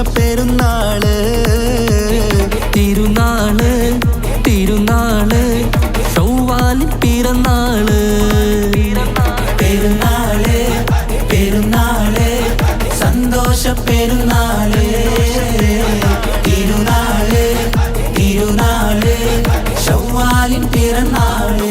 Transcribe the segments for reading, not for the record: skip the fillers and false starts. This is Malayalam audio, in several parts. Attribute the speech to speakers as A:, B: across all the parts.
A: പെരുന്നാള് തിരുനാള് തിരുനാള് ചൊവ്വാലിൻ പിറന്നാള് പെരുന്നാള് പെരുന്നാള് സന്തോഷ പെരുന്നാള് തിരുനാള് തിരുനാള് ചൊവ്വാലിൻ പിറന്നാള്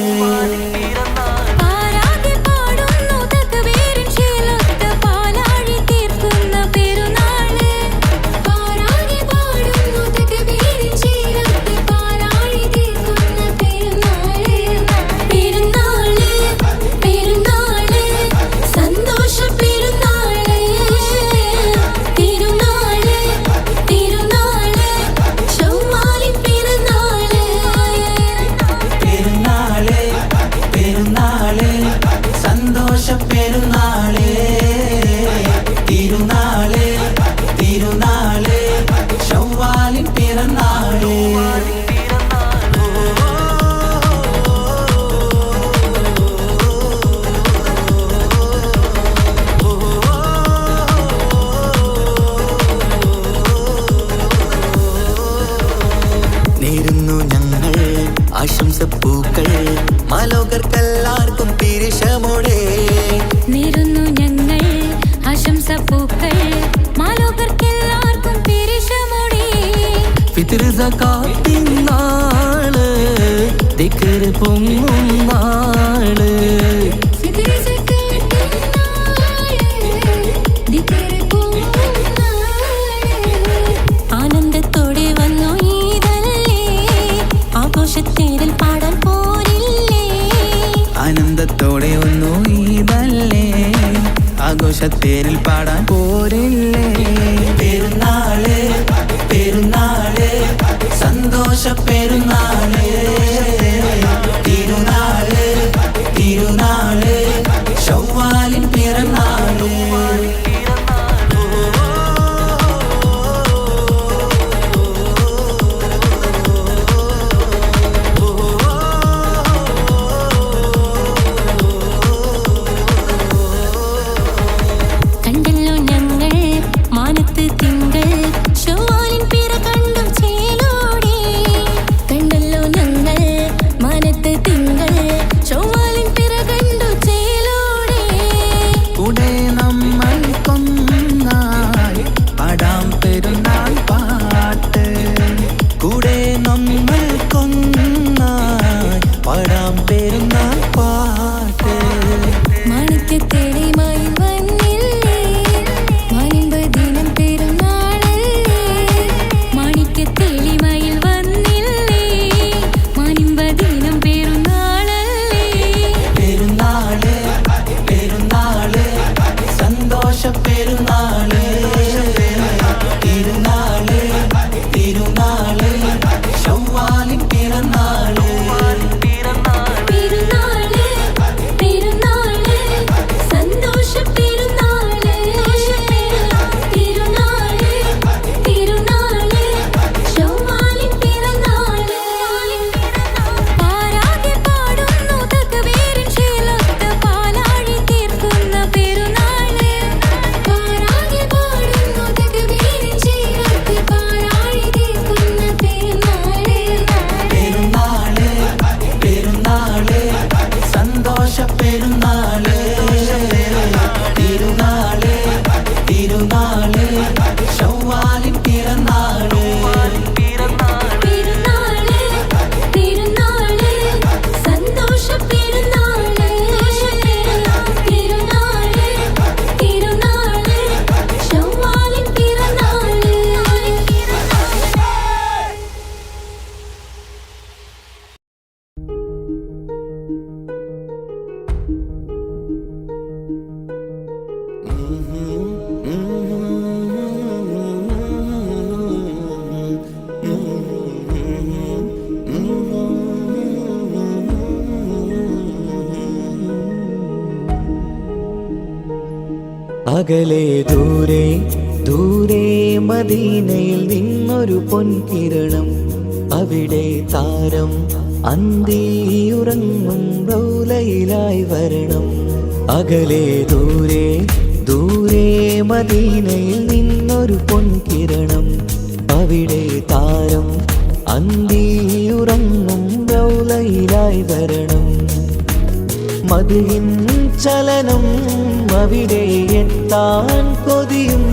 A: പെരുന്നാള് തിരുനാള് തിരുനാള് ചൊവ്വാലിൻ പിറന്നാള് നേരുന്നു ഞങ്ങൾ ആശംസപ്പൂക്കൾ മാലോകർക്കെല്ലാവർക്കും പിരിശമോടെ
B: നേരുന്നു ഞങ്ങൾ ആശംസപ്പൂക്കൾ മാലോകർക്കെല്ലാവർക്കും പിരിശമോടെ
A: ഫിത്ർ സകാത്തിൻ നാള് ദിക്ർ പൊങ്ങും നാള്
B: ഫിത്ർ സകാത്തിൻ നാള് ദിക്ർ പൊങ്ങും നാള് ആനന്ദത്തോടെ വന്നു ഈദല്ലേ ആഘോഷത്തേരിൽ പാടാൻ പോരില്ലേ
A: ആനന്ദത്തോടെ വന്നു ഈദല്ലേ ആഘോഷത്തേരിൽ പാടാൻ പോരില്ലേ പെരുന്നാള് പെരുന്നാള് സന്തോഷ പെരുന്നാള് തിരുനാള് തിരുനാള് ചൊവ്വാലിൻ പിറന്നാള്
B: കണ്ടല്ലോ ഞങ്ങൾ മാനത്ത് തിങ്കൾ ചൊവ്വാലിൻ പിറ കണ്ടു ചേലോടെ കണ്ടല്ലോ ഞങ്ങൾ മാനത്ത് തിങ്കൾ ചൊവ്വാലിൻ പിറ കണ്ടു ചേലോടെ
A: കൂടെ നമ്മൾ കൊന്നായി പാടാം പെരുന്നാൾ പാട്ട് കൂടെ നമ്മൾ കൊന്നായി പാടാം പെരുന്നാൾ പാട്ട്
B: മാണിക്യത്തേടിമായി വന്നില്ലേ മാനിമ്പദിനം പെരുന്നാളല്ലേ മാണിക്യത്തേടിമയിൽ വന്നില്ലേ മാനിമ്പദിനം പെരുന്നാളല്ലേ
A: പെരുന്നാള് പെരുന്നാള് സന്തോഷ പെരുന്നാള് തിരുനാള് തിരുനാള് ചൊവ്വാലിൻ പിറന്നാള്
B: പെരുന്നാള് പെരുന്നാള് സന്തോഷ പെരുന്നാള് തിരുനാള് തിരുനാള് ചൊവ്വാലിൻ പിറന്നാള് പാരാകെ പാടുന്നു തക്ബീറിൻ ശീലത്ത് പാലാഴി തീർക്കുന്ന പെരുന്നാള് പാരാകെ പാടുന്നു തക്ബീറിൻ ശീലത്ത് പാലാഴി തീർക്കുന്ന പെരുന്നാള്
A: പെരുന്നാള് പെരുന്നാള് സന്തോഷ പെരുന്നാള് തിരുനാള് തിരുനാള് ചൊവ്വാലിൻ പിറന്നാള്
B: പെരുന്നാള് തിരുനാള് സന്തോഷ പെരുന്നാള് തിരുനാള് തിരുനാള് ചൊവ്വാലിൻ പിറന്നാള്
A: അകലെ ദൂരെ ദൂരെ മദീനയിൽ നിന്നൊരു പൊൻകിരണം അവിടെ താരം അന്തിയുറങ്ങും റൗലയിലായി വരണം. അകലെ ദൂരെ ദൂരെ മദീനയിൽ നിന്നൊരു പൊൻകിരണം അവിടെ താരം അന്തിയുറങ്ങും റൗളയിലായി വരണം മദിഹിൻ ചലനം അവിടെ എത്താൻ കൊതിയും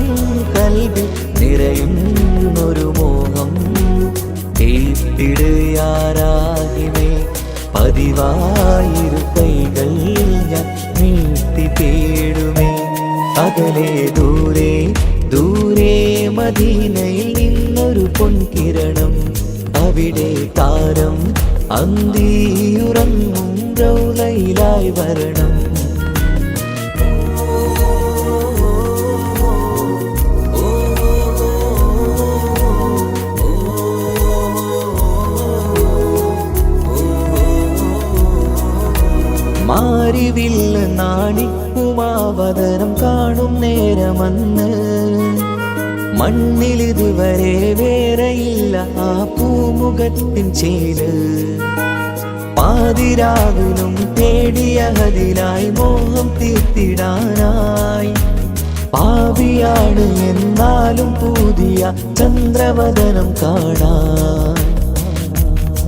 A: കൽബിൽ നിറയുന്നൊരു മോഹം കേട്ടിടുയാരാഹിമേ പതിവായിരു കൈകൾ ഞാൻ നീട്ടി തേടുമേ അകലെ ദൂരെ ദൂരെ മദീനയിൽ നിന്നൊരു പൊൻകിരണം അവിടെ താരം അന്തിയുറങ്ങും റൗളയിലായി വരണം മാരിവില്ല് നാണിക്കുമാവതരം കാണും നേരമന്ന് മണ്ണിലിതുവരെ വേറെയില്ല ആ പൂമുഖത്തിൻ ചേല് പാതിരാവിലും തേടിയ ഹദിലായി മോഹം തീർത്തിടാനായി പാവിയാണ് എന്നാലും പുതിയ ചന്ദ്രവദനം കാണാൻ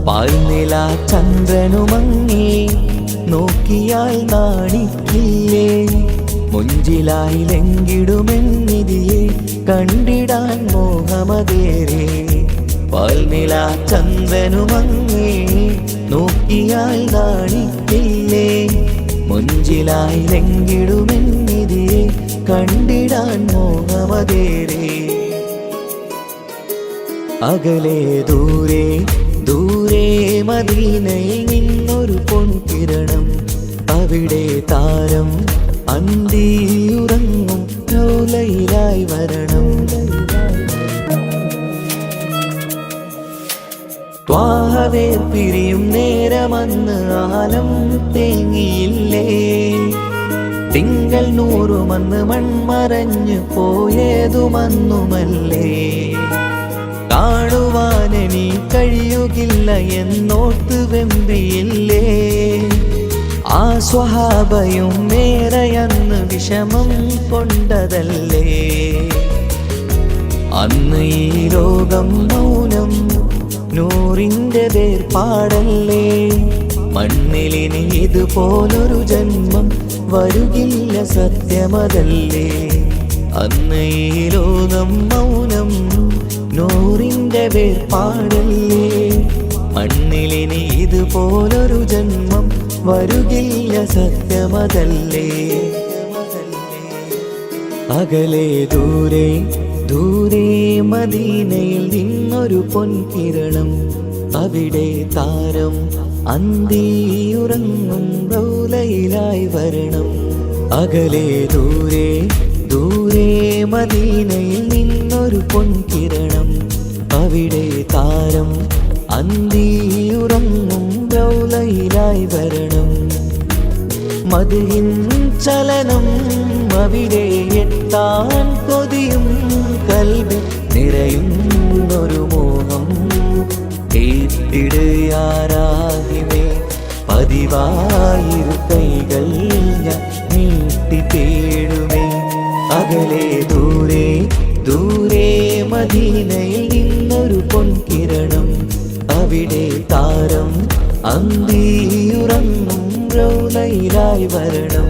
A: പാൽനില ചന്ദ്രനുമങ്ങി നോക്കിയാൽ നാണിക്കില്ലേ മുഞ്ചിലായി ലംഘിടുമെന്നിതിയെ കണ്ടിടാൻ മോഹമതേരെ പാൽനില ചന്ദ്രനുമങ്ങി നോക്കിയാൽ നാണിക്കില്ലേ മുഞ്ചിലായി ലംഘിടുമെന്നിതിയെ കണ്ടിടാൻ മോഹമതേരെ അകലെ ദൂരെ ദൂരെ മദീനയിൽ നിന്നൊരു പൊൻകിരണം അവിടെ താരം അന്തിയുറങ്ങും റൗളയിലായി വരണം ത്വാഹവേ പിരിയും നേരമന്ന് ആലം തേങ്ങിയില്ലേ തിങ്കൾ നൂറുമന്ന് മൺമറഞ്ഞു പോയതുമന്നുമല്ലേ കാണുവാനെനി കഴിയുകില്ല എന്നോർത്ത് വെമ്പിയില്ലേ ആ സ്വഹാബയും മേറയന്ന് വിഷമം കൊണ്ടതല്ലേ അന്ന് ഈ ലോകം മൗനം നൂറിൻ്റെ വേർപാടല്ലേ മണ്ണിലിനി ഇതുപോലൊരു ജന്മം വരുകില്ല സത്യമതല്ലേ അന്ന് ഈ ലോകം മൗനം നൂറിൻ്റെ വേർപാടല്ലേ മണ്ണിലിനി ഇതുപോലൊരു ജന്മം വരുകില്ല സത്യമതല്ലേ അകലെ ദൂരെ ദൂരെ മദീനയിൽ നിന്നൊരു പൊൻകിരണം അവിടെ താരം അന്തിയുറങ്ങും റൗളയിലായി വരണം അകലെ ദൂരെ ദൂരെ മദീനയിൽ നിന്നൊരു പൊൻകിരണം അവിടെ താരം അന്തിയുറങ്ങും റൗളയിലായി വരണം മദിഹിൻ ചലനം അവിടെ എത്താൻ കൊതിയും കൽബിൽ നിറയുന്നൊരു മോഹം കേട്ടിടുയാരാഹിമേ പതിവായിരു കൈകൾ ഞാൻ നീട്ടി തേടുമേ അകലെ ദൂരെ ദൂരെ മദീനയിൽ നിന്നൊരു പൊൻകിരണം അവിടെ താരം അന്തിയുറങ്ങും റൗളയിലായി വരണം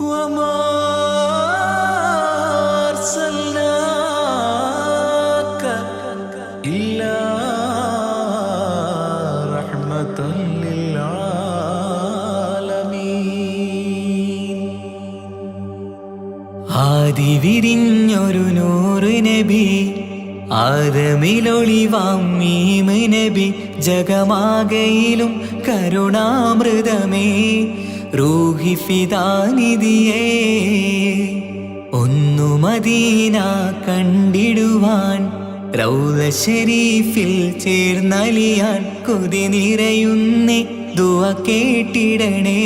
A: وما أرسلناك إلا رحمة للعالمين ആദി വിരിഞ്ഞൊരു നൂറ് നബി ആദമിലൊളിവാം മീമ് നബി ജഗമാകയിലും കരുണാമൃതമേ റൂഹി ഫിദാനിധിയേ ഒന്നു മദീന കണ്ടിടുവാൻ റൗള ശരീഫിൽ ചേർന്നലിയാൻ കൊതി നിറയുന്നേ ദുആ കേട്ടിടണേ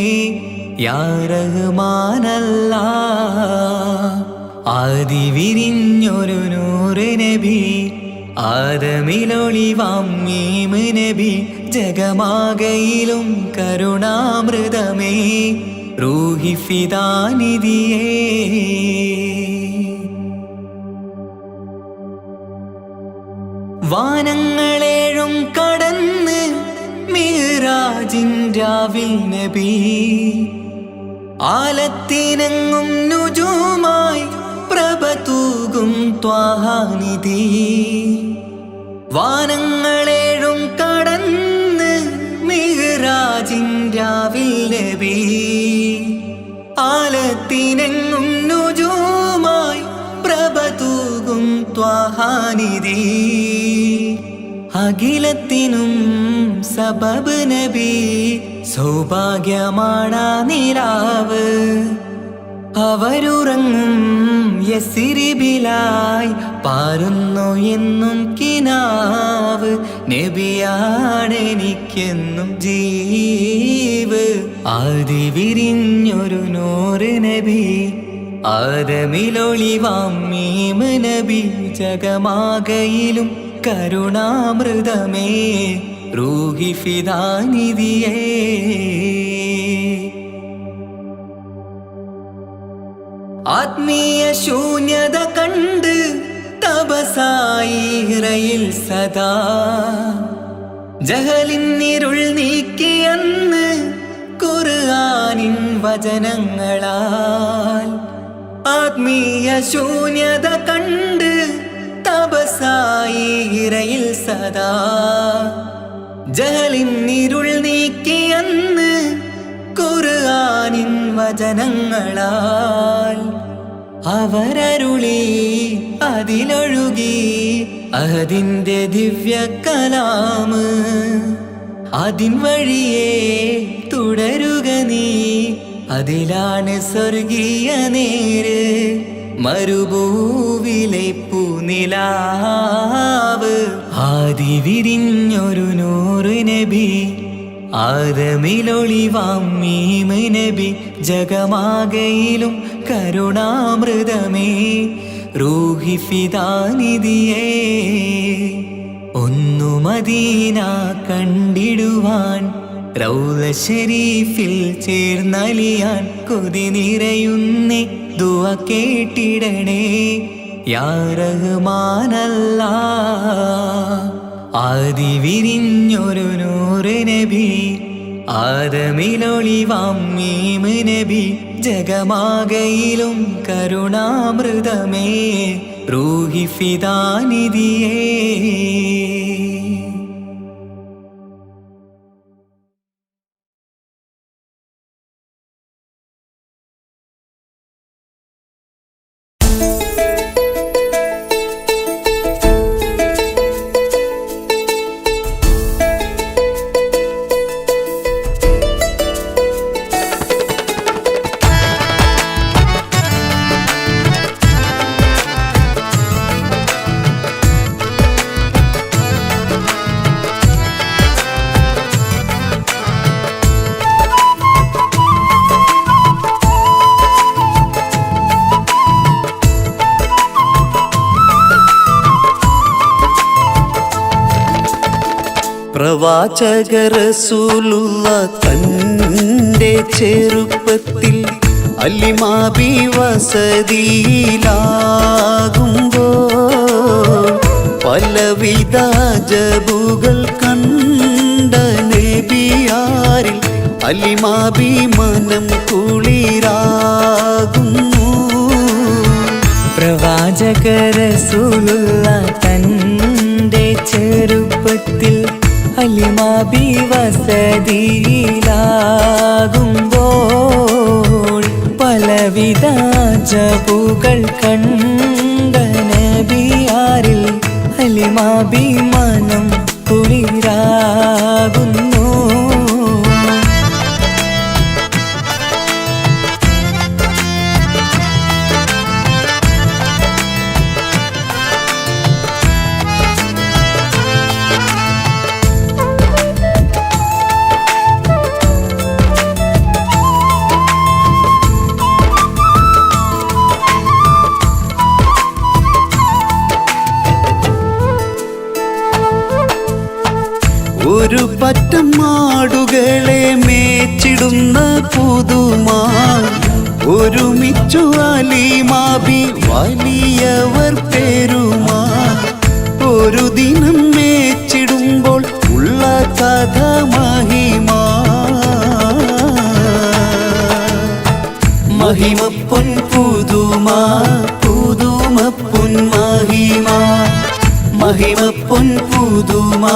A: യാ റഹ്മാനല്ലാ. ആദി വിരിഞ്ഞൊരു നൂറ് നബി, ആദമിലൊളിവാം മീമ് നബി, ജഗമാകയിലും കരുണാമൃതമേ റൂഹി ഫിദാനിധിയേ. വാനങ്ങളേഴും കടന്ന് മിഅ്റാജിൻ രാവിൽ നബി, ആലത്തിനെങ്ങും നുജൂമായി പ്രഭ തൂകും ത്വാഹാനിധി. വാനങ്ങളേഴും കടന്ന് മിഅ്റാജിൻ രാവിൽ നബി, ആലത്തിനെങ്ങും നുജൂമായി പ്രഭ തൂകും ത്വാഹാനിധി. അഖിലത്തിനും സബബ് നബി, സൗഭാഗ്യമാണാ നിലാവ്. അവരുറങ്ങും യസിരിബിലായി പാരുന്നു എന്നും കിനാവ്. നബിയാണെനിക്കെന്നും ജീവ്. ആദി വിരിഞ്ഞൊരു നൂറ് നബി, ആദമിലൊളിവാം മീമ് നബി, ജഗമാകയിലും കരുണാമൃതമേ റൂഹി ഫിദാനിധിയേ. ആത്മീയ ശൂന്യത കണ്ട് തപസായി ഹിറയിൽ സദാ, ജഹലിന്നിരുൾ നീക്കിയന്ന് ഖുർആനിൻ വചനങ്ങളാൽ. ആത്മീയ ശൂന്യത കണ്ട് തപസായി ഹിറയിൽ സദാ, ജഹലിന്നിരുൾ നീക്കിയന്ന് ഖുർആനിൻ വചനങ്ങളാൽ. അവരരുളി അതിലൊഴുകി അഹദിന്റെ ദിവ്യ കലാമ്. അതിൻ വഴിയേ തുടരുക നീ, അതിലാണ് സ്വർഗീയ നേര്. മരുഭൂവിലെ പൂനിലാവ്. ആദി വിരിഞ്ഞൊരു നൂറ് നബി, ആദമിലൊളിവാം മീമ് നബി, ജഗമാകയിലും കരുണാമൃതമേ റൂഹി ഫിദാനിധിയേ. ഒന്നു മദീന കണ്ടിടുവാൻ, റൗള ശരീഫിൽ ചേർന്നലിയാൻ കൊതി നിറയുന്നേ ദുആ കേട്ടിടണേ യാ റഹ്മാനല്ലാ. ആദി വിരിഞ്ഞൊരു നൂറ് നബി, ആദമിലൊളിവാം മീമ് നബി, ജഗമാകയിലും കരുണാമൃതമേ റൂഹി ഫിദാനിധിയേ.
C: പ്രവാചക റസൂലുള്ള തൻ്റെ ചെറുപ്പത്തിൽ അലിമാബി വസതിയിലാകുമ്പോൾ പലവിധ ജബുകൾ കണ്ട നബിയാരിൽ അലിമാബി മനം കുളിരാകുന്നു.
A: പ്രവാചക റസൂലുള്ള തൻ്റെ ചെറുപ്പത്തിൽ അലിമാബി വസതിയിലാകുമ്പോൾ പലവിധ ജബുകൾ കണ്ട നബിയാരിൽ അലിമാബി മനം കുളിരാകുന്നു.
C: ഒരു പറ്റം മാടുകളെ മേച്ചിടുന്ന പുതുമാ ഒരുമിച്ചു അലിമാബി വലിയവർ പേരുമാ ഒരു ദിനം മേച്ചിടുമ്പോൾ ഉള്ള കഥ മഹിമാ മഹിമ പൊൻ പുതുമാ പുതുമ പൊൻ മഹിമാ മഹിമ പൊൻ പുതുമാ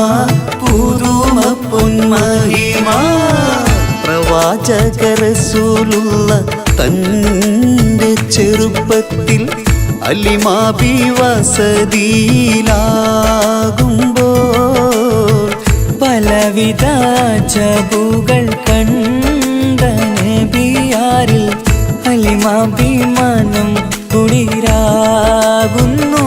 C: പുതുമ പൊൻ മഹിമാ പ്രവാചക റസൂലുള്ള തന്റെ ചെറുപ്പത്തിൽ അലിമാബി വസതിയിലാകുമ്പോൾ
A: പലവിധ ജബുകൾ കണ്ട നബിയാരിൽ അലിമാബി മനം കുളിരാകുന്നു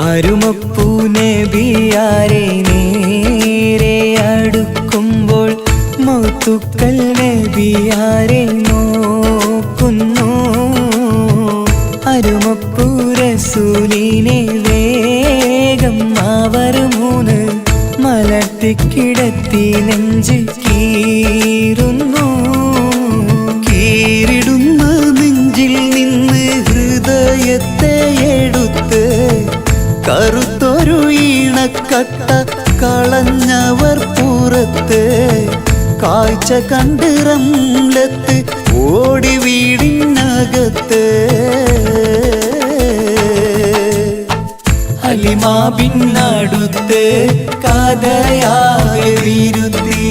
A: അരുമപ്പൂ നബിയാരെ നേരെ അടുക്കുമ്പോൾ മൗത്തുക്കൾ നബിയാരെ നോക്കുന്നു അരുമപ്പൂ റസൂലിനെ വേഗം അവർ മൂന്ന് മലർത്തിക്കിടത്തി നെഞ്ച് കീറുന്നു
C: കീറിടുന്ന നെഞ്ചിൽ നിന്ന് ഹൃദയത്തെ എടുത്ത് കറുത്തൊരു ഈണക്കട്ട കളഞ്ഞവർ പുറത്ത് കാഴ്ച കണ്ട് റംലത്ത് ഓടി വീടിനകത്ത്
A: അലിമാബിന്നടുത്ത് കഥയാകെ വിരുത്തി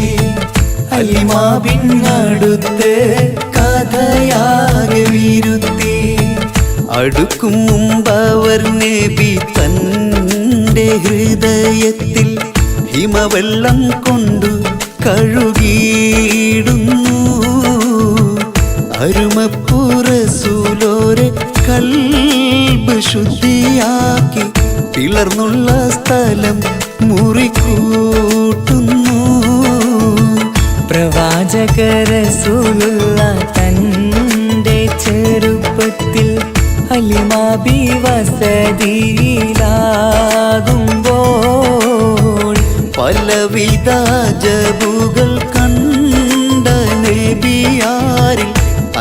A: അലിമാബിന്നടുത്ത് കഥയാകെ വിരുത്തി
C: അടുക്കും മുമ്പവർ നബി തന്റെ ഹൃദയത്തിൽ ഹിമവെള്ളം കൊണ്ടു കഴുകിയിടുന്നു അരുമപ്പൂ റസൂലോരെ കൽബ് ശുദ്ധിയാക്കി പിളർന്നുള്ള സ്ഥലം മുറിക്കൂട്ടുന്നു
A: പ്രവാചക റസൂലുള്ള തന്റെ ചെറുപ്പത്തിൽ അലിമാബി വസതിയിലാകുമ്പോൾ
C: പലവിധ ജബുകൾ കണ്ട നബിയാരിൽ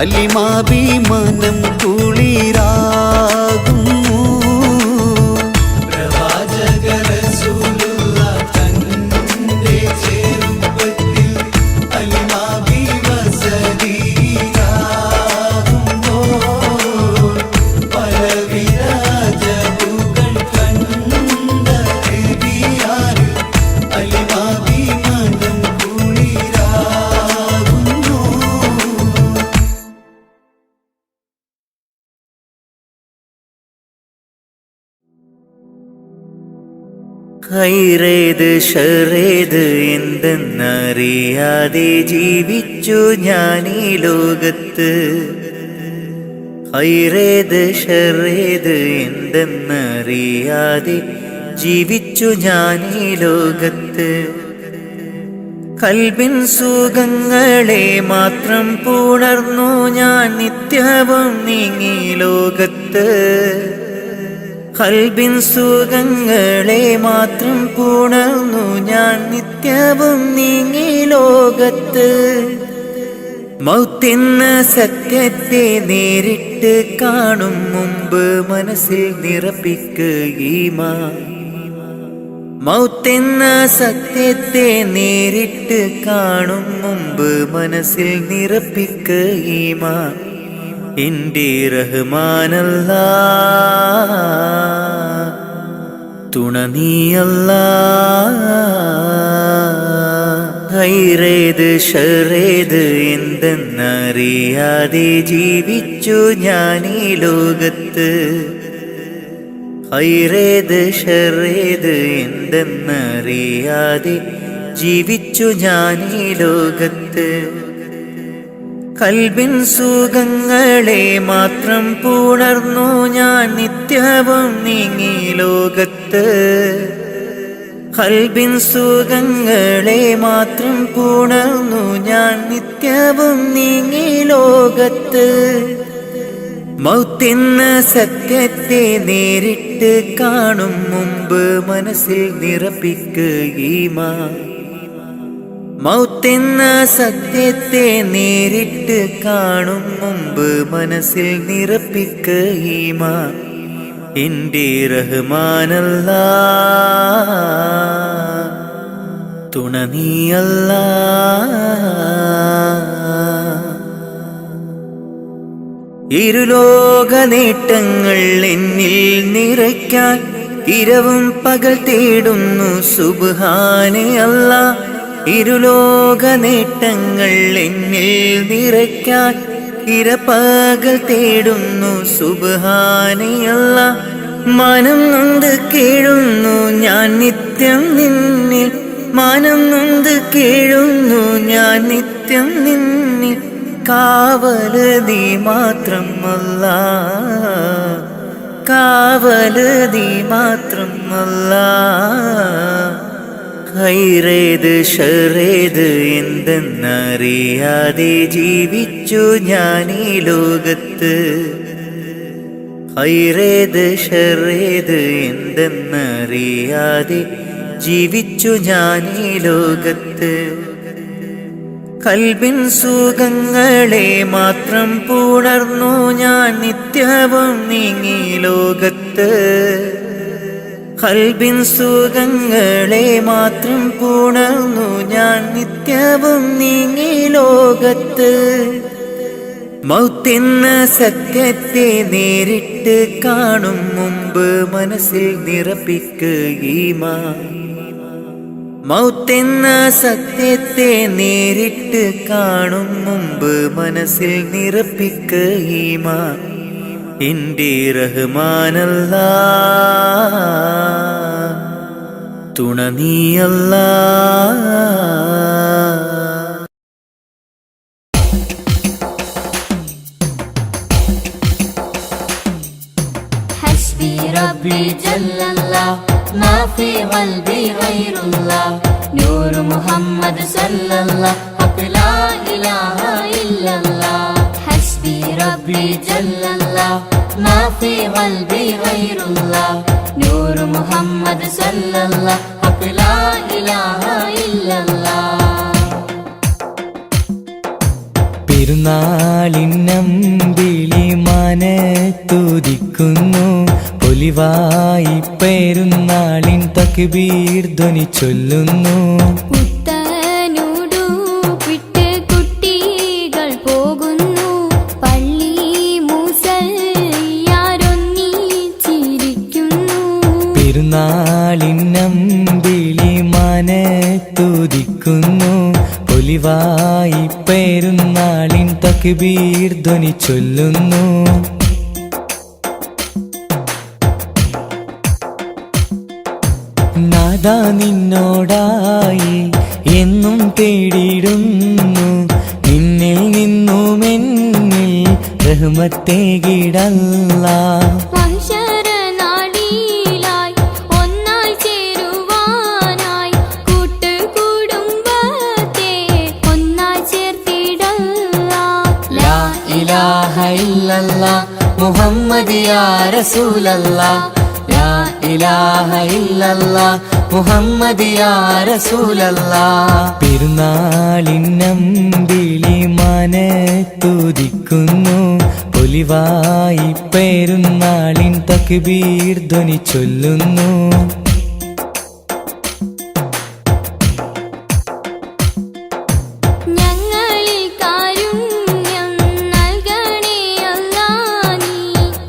C: അലിമാബി മനം കുളിരാകുന്നു പ്രവാചക റസൂലുള്ള തന്റെ ചെറുപ്പത്തിൽ അലിമാബി വസതിയിലാകുമ്പോൾ പലവിധ ജബുകൾ കണ്ട നബിയാരിൽ അലിമാബി മനം കുളിരാകുന്നു
A: ഖൈറേത് ഷറേത് എന്തെന്നറിയാതെ ജീവിച്ചു ഞാൻ ഈ ലോകത്ത് ഖൈറേത് ഷറേത് എന്തെന്നറിയാതെ ജീവിച്ചു ഞാൻ ഈ ലോകത്ത് കൽബിൻ സുഖങ്ങളെ മാത്രം പുണർന്നു ഞാൻ നിത്യവും നീങ്ങി ലോകത്ത് കൽബിൻ സുഖങ്ങളെ മാത്രം പുണർന്നു ഞാൻ നിത്യവും നീങ്ങി ലോകത്ത് മൗത്തെന്ന സത്യത്തെ നേരിട്ട് കാണും മുമ്പ് മനസ്സിൽ നിറപ്പിക്കുകീമാൻ മൗത്തെന്ന സത്യത്തെ നേരിട്ട് കാണും മുമ്പ് മനസ്സിൽ നിറപ്പിക്കുകീമാൻ എന്റെ റഹ്മാനല്ലാ തുണ നീയല്ലാ ഹൈറേത് ഷറേത് എന്തെന്നറിയാതെ ജീവിച്ചു ഞാൻ ഈ ലോകത്ത്. ഹൈറേത് ഷറേത് എന്തെന്നറിയാതെ ജീവിച്ചു ഞാൻ ഈ ലോകത്ത്. കൽബിൻ സുഖങ്ങളെ മാത്രം പുണർന്നു ഞാൻ നിത്യവും നീങ്ങി ലോകത്ത്. കൽബിൻ സുഖങ്ങളെ മാത്രം പുണർന്നു ഞാൻ നിത്യവും നീങ്ങി ലോകത്ത്. മൗത്തെന്ന സത്യത്തെ നേരിട്ട് കാണും മുമ്പ് മനസ്സിൽ നിറപ്പിക്കുകീമാൻ. മൗത്തെന്ന സത്യത്തെ നേരിട്ട് കാണും മുമ്പ് മനസ്സിൽ നിറപ്പിക്കുകീമാൻ. എൻ്റെ റഹ്മാനല്ലാ തുണ നീയല്ലാ. ഇരുലോക നേട്ടങ്ങൾ എന്നിൽ നിറയ്ക്കാൻ ഇരവും പകൽ തേടുന്നു സുബ്ഹാനെ അല്ലാ. ഇരുലോക നേട്ടങ്ങൾ എന്നിൽ നിറയ്ക്കാൻ ഇരപകൽ തേടുന്നു സുബ്ഹാനെ അല്ലാ. മാനം നൊന്ത് കേഴുന്നു ഞാൻ നിത്യം നിന്നിൽ. മാനം നൊന്ത് കേഴുന്നു ഞാൻ നിത്യം നിന്നിൽ. കാവല് നീ മാത്രം അല്ലാ, കാവല് നീ മാത്രം അല്ലാ. ഹൈറേത് ഷറേത് എന്തെന്നറിയാതെ ജീവിച്ചു ഞാൻ ഈ ലോകത്ത്. ഹൈറേത് ഷറേത് എന്തെന്നറിയാതെ ജീവിച്ചു ഞാൻ ഈ ലോകത്ത്. കൽബിൻ സുഖങ്ങളെ മാത്രം പുണർന്നു ഞാൻ നിത്യവും നീങ്ങി ലോകത്ത്. കൽബിൻ സുഖങ്ങളെ മാത്രം പുണർന്നു ഞാൻ നിത്യവും നീങ്ങി ലോകത്ത്. മൗത്തെന്ന സത്യത്തെ നേരിട്ട് കാണും മുമ്പ് മനസ്സിൽ നിറപ്പിക്കുകീമാൻ. മൗത്തെന്ന സത്യത്തെ നേരിട്ട് കാണും മുമ്പ് മനസ്സിൽ നിറപ്പിക്കുകീമാൻ. എൻ്റെ റഹ്മാനല്ലാ തുണ നീയല്ലാ.
B: حسبي ربي جل الله ما في قلبي غير الله نور محمد صلى الله حق لا إله إلا الله حسبي ربي جل الله ما في قلبي غير الله نور محمد صلى الله حق لا إله إلا الله.
D: പെരുന്നാളിന്നമ്പിളി മനത്തുദിക്കുന്നു പൊലിവായി പെരുന്നാളിൻ തക്ബീർ ധ്വനി ചൊല്ലുന്നു.
B: പുത്തനുടുപ്പിട്ട് കുട്ടികൾ പോകുന്നു പള്ളി മുസല്ലിയാരൊന്നിച്ചിരിക്കുന്നു.
D: പെരുന്നാളിന്നമ്പിളി മനത്തുദിക്കുന്നു പൊലിവായി പെരുന്നാളിൻ തക്ബീർ ധ്വനി ചൊല്ലുന്നു. നാദാ നിന്നോടായി എന്നും തേടിയിടുന്നു നിന്നിൽ നിന്നും എന്നിൽ റഹ്മത്തേകിടല്ലാ.
B: മഹ്ശറനാളിലായി ഒന്നായി ചേരുവാനായി കൂട്ടുകുടുംബത്തെ ഒന്നായി ചേർത്തിടല്ലാ.
D: ലാ ഇലാഹ ഇല്ലല്ലാഹ് മുഹമ്മദ് യാ റസൂലല്ലാഹ്. ലാ ഇലാഹ ഇല്ലല്ലാഹ് മുഹമ്മദ് യാ റസൂലല്ലാഹ്. പെരുന്നാളിന്നമ്പിളി മനത്തുദിക്കുന്നു പൊലിവായി പെരുന്നാളിൻ തക്ബീർ ധ്വനി ചൊല്ലുന്നു.
B: ഞങ്ങളിൽ കാരുണ്യം നൽകണേ അല്ലാ നീ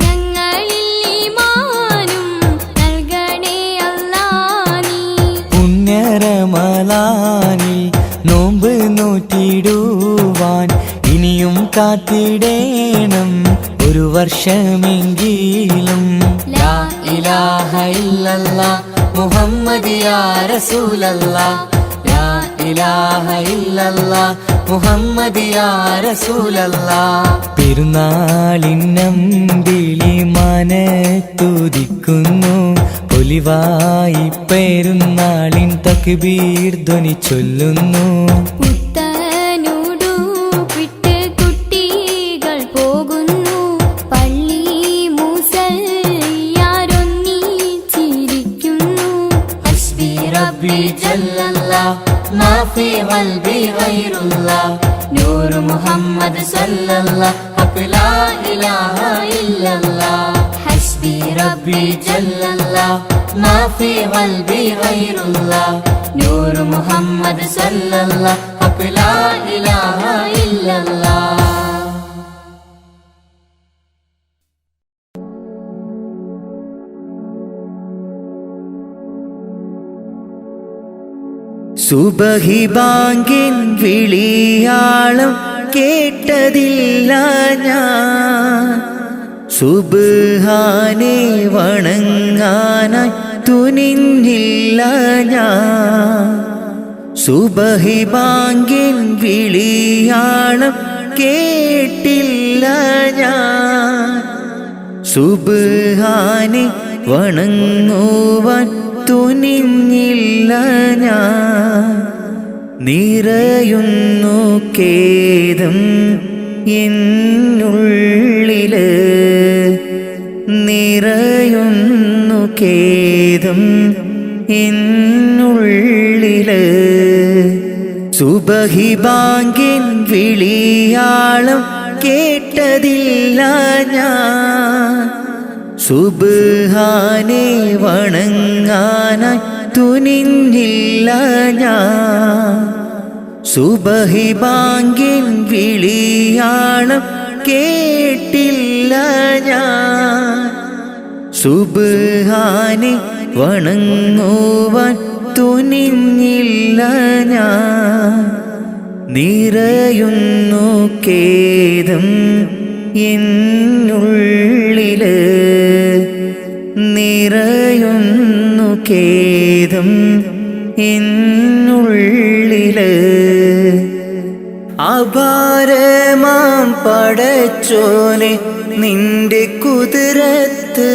B: ഞങ്ങളിൽ ഈമാനും നൽകണേ അല്ലാ നീ.
D: പുണ്യരമലാനിൽ വർഷമെങ്കിലും ലാ ഇലാഹ ഇല്ലല്ലാ മുഹമ്മദ് യാ റസൂലല്ലാ, ലാ ഇലാഹ ഇല്ലല്ലാ മുഹമ്മദ് യാ റസൂലല്ലാ. പെരുന്നാളിനമ്പിളി മനത്തുദിക്കുന്നു, പൊലിവായി പെരുന്നാളിൻ തക്ബീർ ധ്വനി ചൊല്ലുന്നു.
B: പുത്തനുടുപ്പിട്ട് കുട്ടികൾ പോകുന്നു, പള്ളി മുസല്ലിയാരൊന്നിച്ചിരിക്കുന്നു. ഹസ്ബി റബ്ബി ജല്ലല്ലാ മാഫി ഖൽബി ഗൈറുല്ലാ, നൂറ് മുഹമ്മദ് സല്ലല്ലാ ഹഖ് ലാ ഇലാഹ ഇല്ലല്ലാ. ഹസ്ബി റബ്ബി ജല്ലല്ലാ മാഫി ഖൽബി ഗൈറുല്ലാ, നൂറ് മുഹമ്മദ് സല്ലല്ലാ ഹഖ് ലാ ഇലാഹ ഇല്ലല്ലാ.
A: സുബഹി ബാങ്കിൻ വിളിയാളം കേട്ടതില്ല ഞാൻ, സുബ്ഹാനെ വണങ്ങാനായി തുനിഞ്ഞില്ല ഞാൻ. സുബഹി ബാങ്കിൻ വിളിയാളം കേട്ടില്ല ഞാൻ, സുബ്ഹാനെ വണങ്ങുവാൻ തുനിഞ്ഞില്ല ഞാൻ. നിറയുന്നു ഖേദം എന്നുള്ളില്, നിറയുന്നു ഖേദം എന്നുള്ളില്. സുബഹി ബാങ്കിൻ വിളിയാളം കേട്ടതില്ല ഞാൻ, സുബ്ഹാനെ വണങ്ങാനായി തുനിഞ്ഞില്ല ഞാൻ. സുബഹി ബാങ്കിൻ വിളിയാളം കേട്ടില്ല ഞാൻ, സുബ്ഹാനെ വണങ്ങുവാൻ തുനിഞ്ഞില്ല ഞാൻ. നിറയുന്നു ഖേദം എന്നുള്ളില്, നിറയുന്നു ഖേദം എന്നുള്ളില്. അപാരമാം പടച്ചോനെ നിന്റെ കുതിരത്ത്,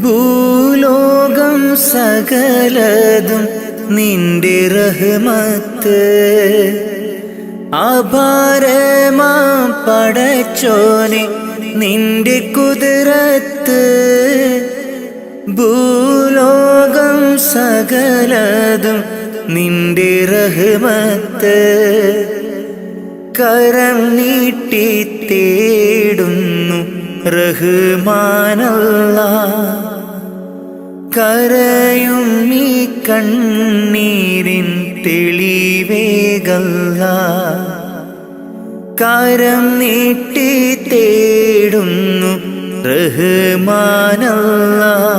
A: ഭൂലോകം സകലതും നിന്റെ റഹ്മത്ത്. അപാരമാം പടച്ചോനെ നിന്റെ കുതിരത്ത്, ഭൂലോകം സകലതും നിന്റെ റഹ്മത്ത്. കരം നീട്ടി തേടുന്നു റഹ്മാനല്ലാഹ്, കരയും ഈ കണ്ണീരിൻ തെളിവേകല്ലാഹ്. കരം നീട്ടി തേടുന്നു റഹ്മാനല്ലാഹ്,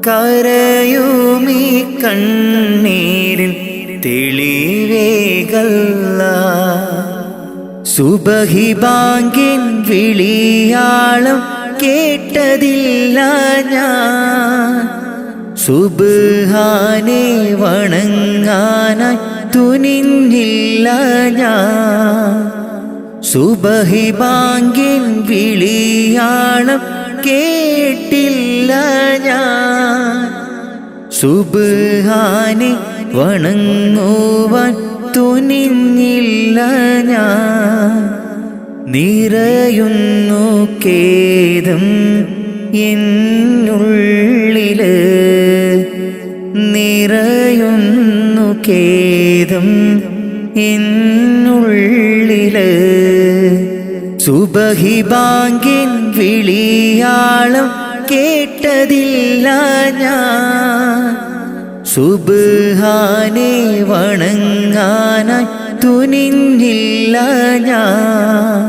A: കരയും ഈ കണ്ണീരിൻ തെളിവേകല്ലാഹ്. സുബഹി ബാങ്കിൻ വിളിയാളം കേട്ടതില്ല ഞാൻ, സുബ്ഹാനെ വണങ്ങാനായി തുനിഞ്ഞില്ല ഞാൻ. സുബഹി ബാങ്കിൻ വിളിയാളം കേട്ടില്ല ഞാൻ, സുബ്ഹാനെ വണങ്ങുവാൻ തുനിഞ്ഞില്ല ഞാൻ. നിറയുന്നു ഖേദം എന്നുള്ളില്, നിറയുന്നു ഖേദം എന്നുള്ളില്. സുബഹി ബാങ്കിൻ വിളിയാളം കേട്ടതില്ല ഞാൻ, സുബ്ഹാനെ വണങ്ങാനായി തുനിഞ്ഞില്ല ഞാൻ.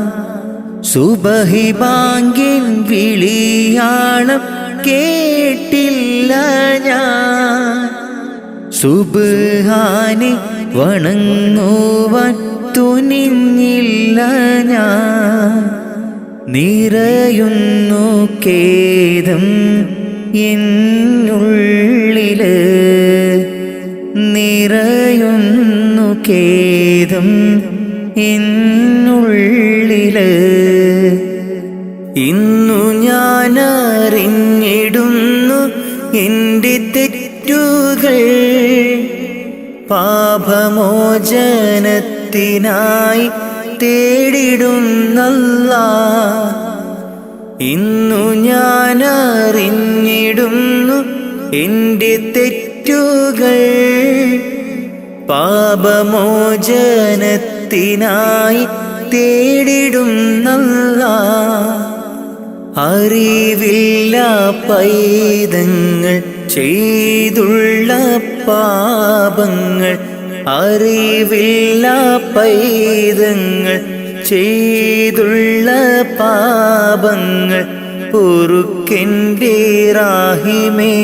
A: സുബഹി ബാങ്കിൻ വിളിയാളം കേട്ടില്ല ഞാൻ, സുബ്ഹാനെ വണങ്ങുവാൻ തുനിഞ്ഞില്ല ഞാൻ. നിറയുന്നു ഖേദം എന്നുള്ളില്, നിറയുന്നു ഖേദം എന്നുള്ളില്. ഇന്നു ഞാൻ അറിഞ്ഞിടുന്നു എൻ്റെ തെറ്റുകൾ, പാപമോചനത്തിനായി തേടിടുന്നല്ലാഹ്. ഇന്നു ഞാൻ അറിഞ്ഞിടുന്നു എൻ്റെ തെറ്റുകൾ, പാപമോചനത്തിനായി തേടിടുന്നല്ലാഹ്. അറിവില്ല പൈതങ്ങൾ ചെയ്തുള്ള പാപങ്ങൾ, അറിവില്ല പൈതങ്ങൾ ചെയ്തുള്ള പാപങ്ങൾ പൊറുക്കെൻ്റെ റാഹിമേ,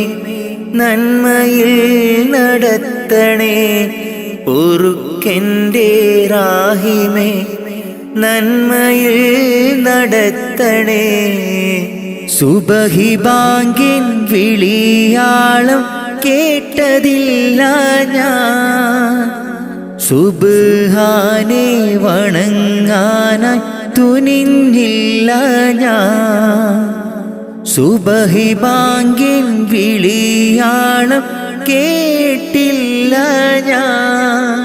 A: നന്മയിൽ നടത്തണേ. പൊറുക്കെൻ്റെ റാഹിമേ, നന്മയിൽ നടത്തണേ. സുബഹി ബാങ്കിൻ വിളിയാളം കേട്ടതില്ല ഞാൻ, സുബ്ഹാനെ വണങ്ങാനായി തുനിഞ്ഞില്ല ഞാൻ. സുബഹി ബാങ്കിൻ വിളിയാളം കേട്ടില്ല ഞാൻ,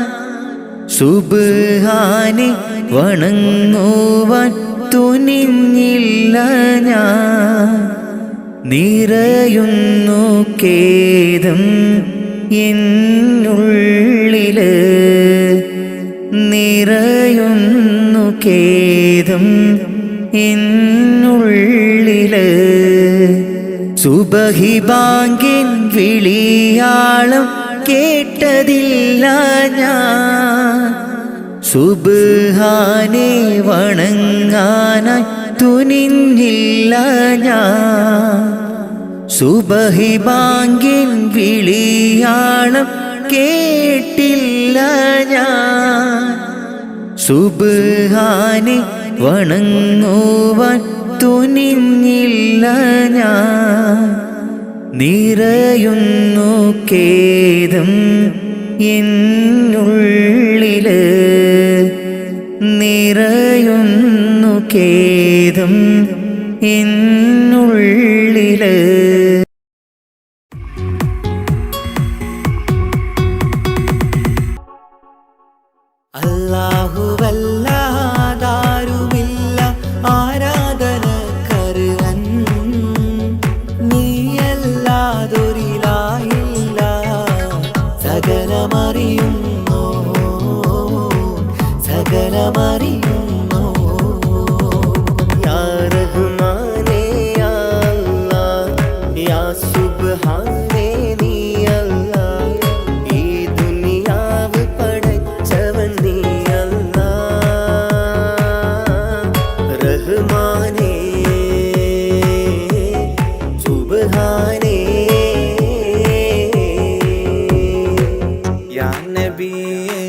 A: സുബ്ഹാനെ വണങ്ങുവാൻ തുനിഞ്ഞില്ല ഞാൻ. നിറയുന്നു ഖേദം എന്നുള്ളില്, നിറയുന്നു ഖേദം എന്നുള്ളില്. സുബഹി ബാങ്കിൻ വിളിയാളം കേട്ടതില്ല ഞാൻ, സുബ്ഹാനെ വണങ്ങാനായി തുനിഞ്ഞില്ല ഞാൻ. സുബഹി ബാങ്കിൻ വിളിയാളം കേട്ടില്ല ഞാൻ, സുബ്ഹാനെ വണങ്ങുവാൻ തുനിഞ്ഞില്ല ഞാൻ. നിറയുന്നു ഖേദം എന്നുള്ളില്, നിറയുന്നു ഖേദം എന്നുള്ളില്. അല്ലാഹുവല്ലാതാരുമില്ല ആരാധനക്കർഹൻ, നീയല്ലാതൊരിലാഹില്ല സകലമറിയുന്നു, സകലമറിയുന്നു. യാ റഹ്മാനേ യാ അല്ലാഹ്, യാ സുബ്ഹാനേ നീ അല്ലാഹ്. ഈ ദുനിയാവ് പടച്ചവൻ നീ അല്ലാഹ്. റഹ്മാനേ സുബ്ഹാനേ. യാ നബിയേ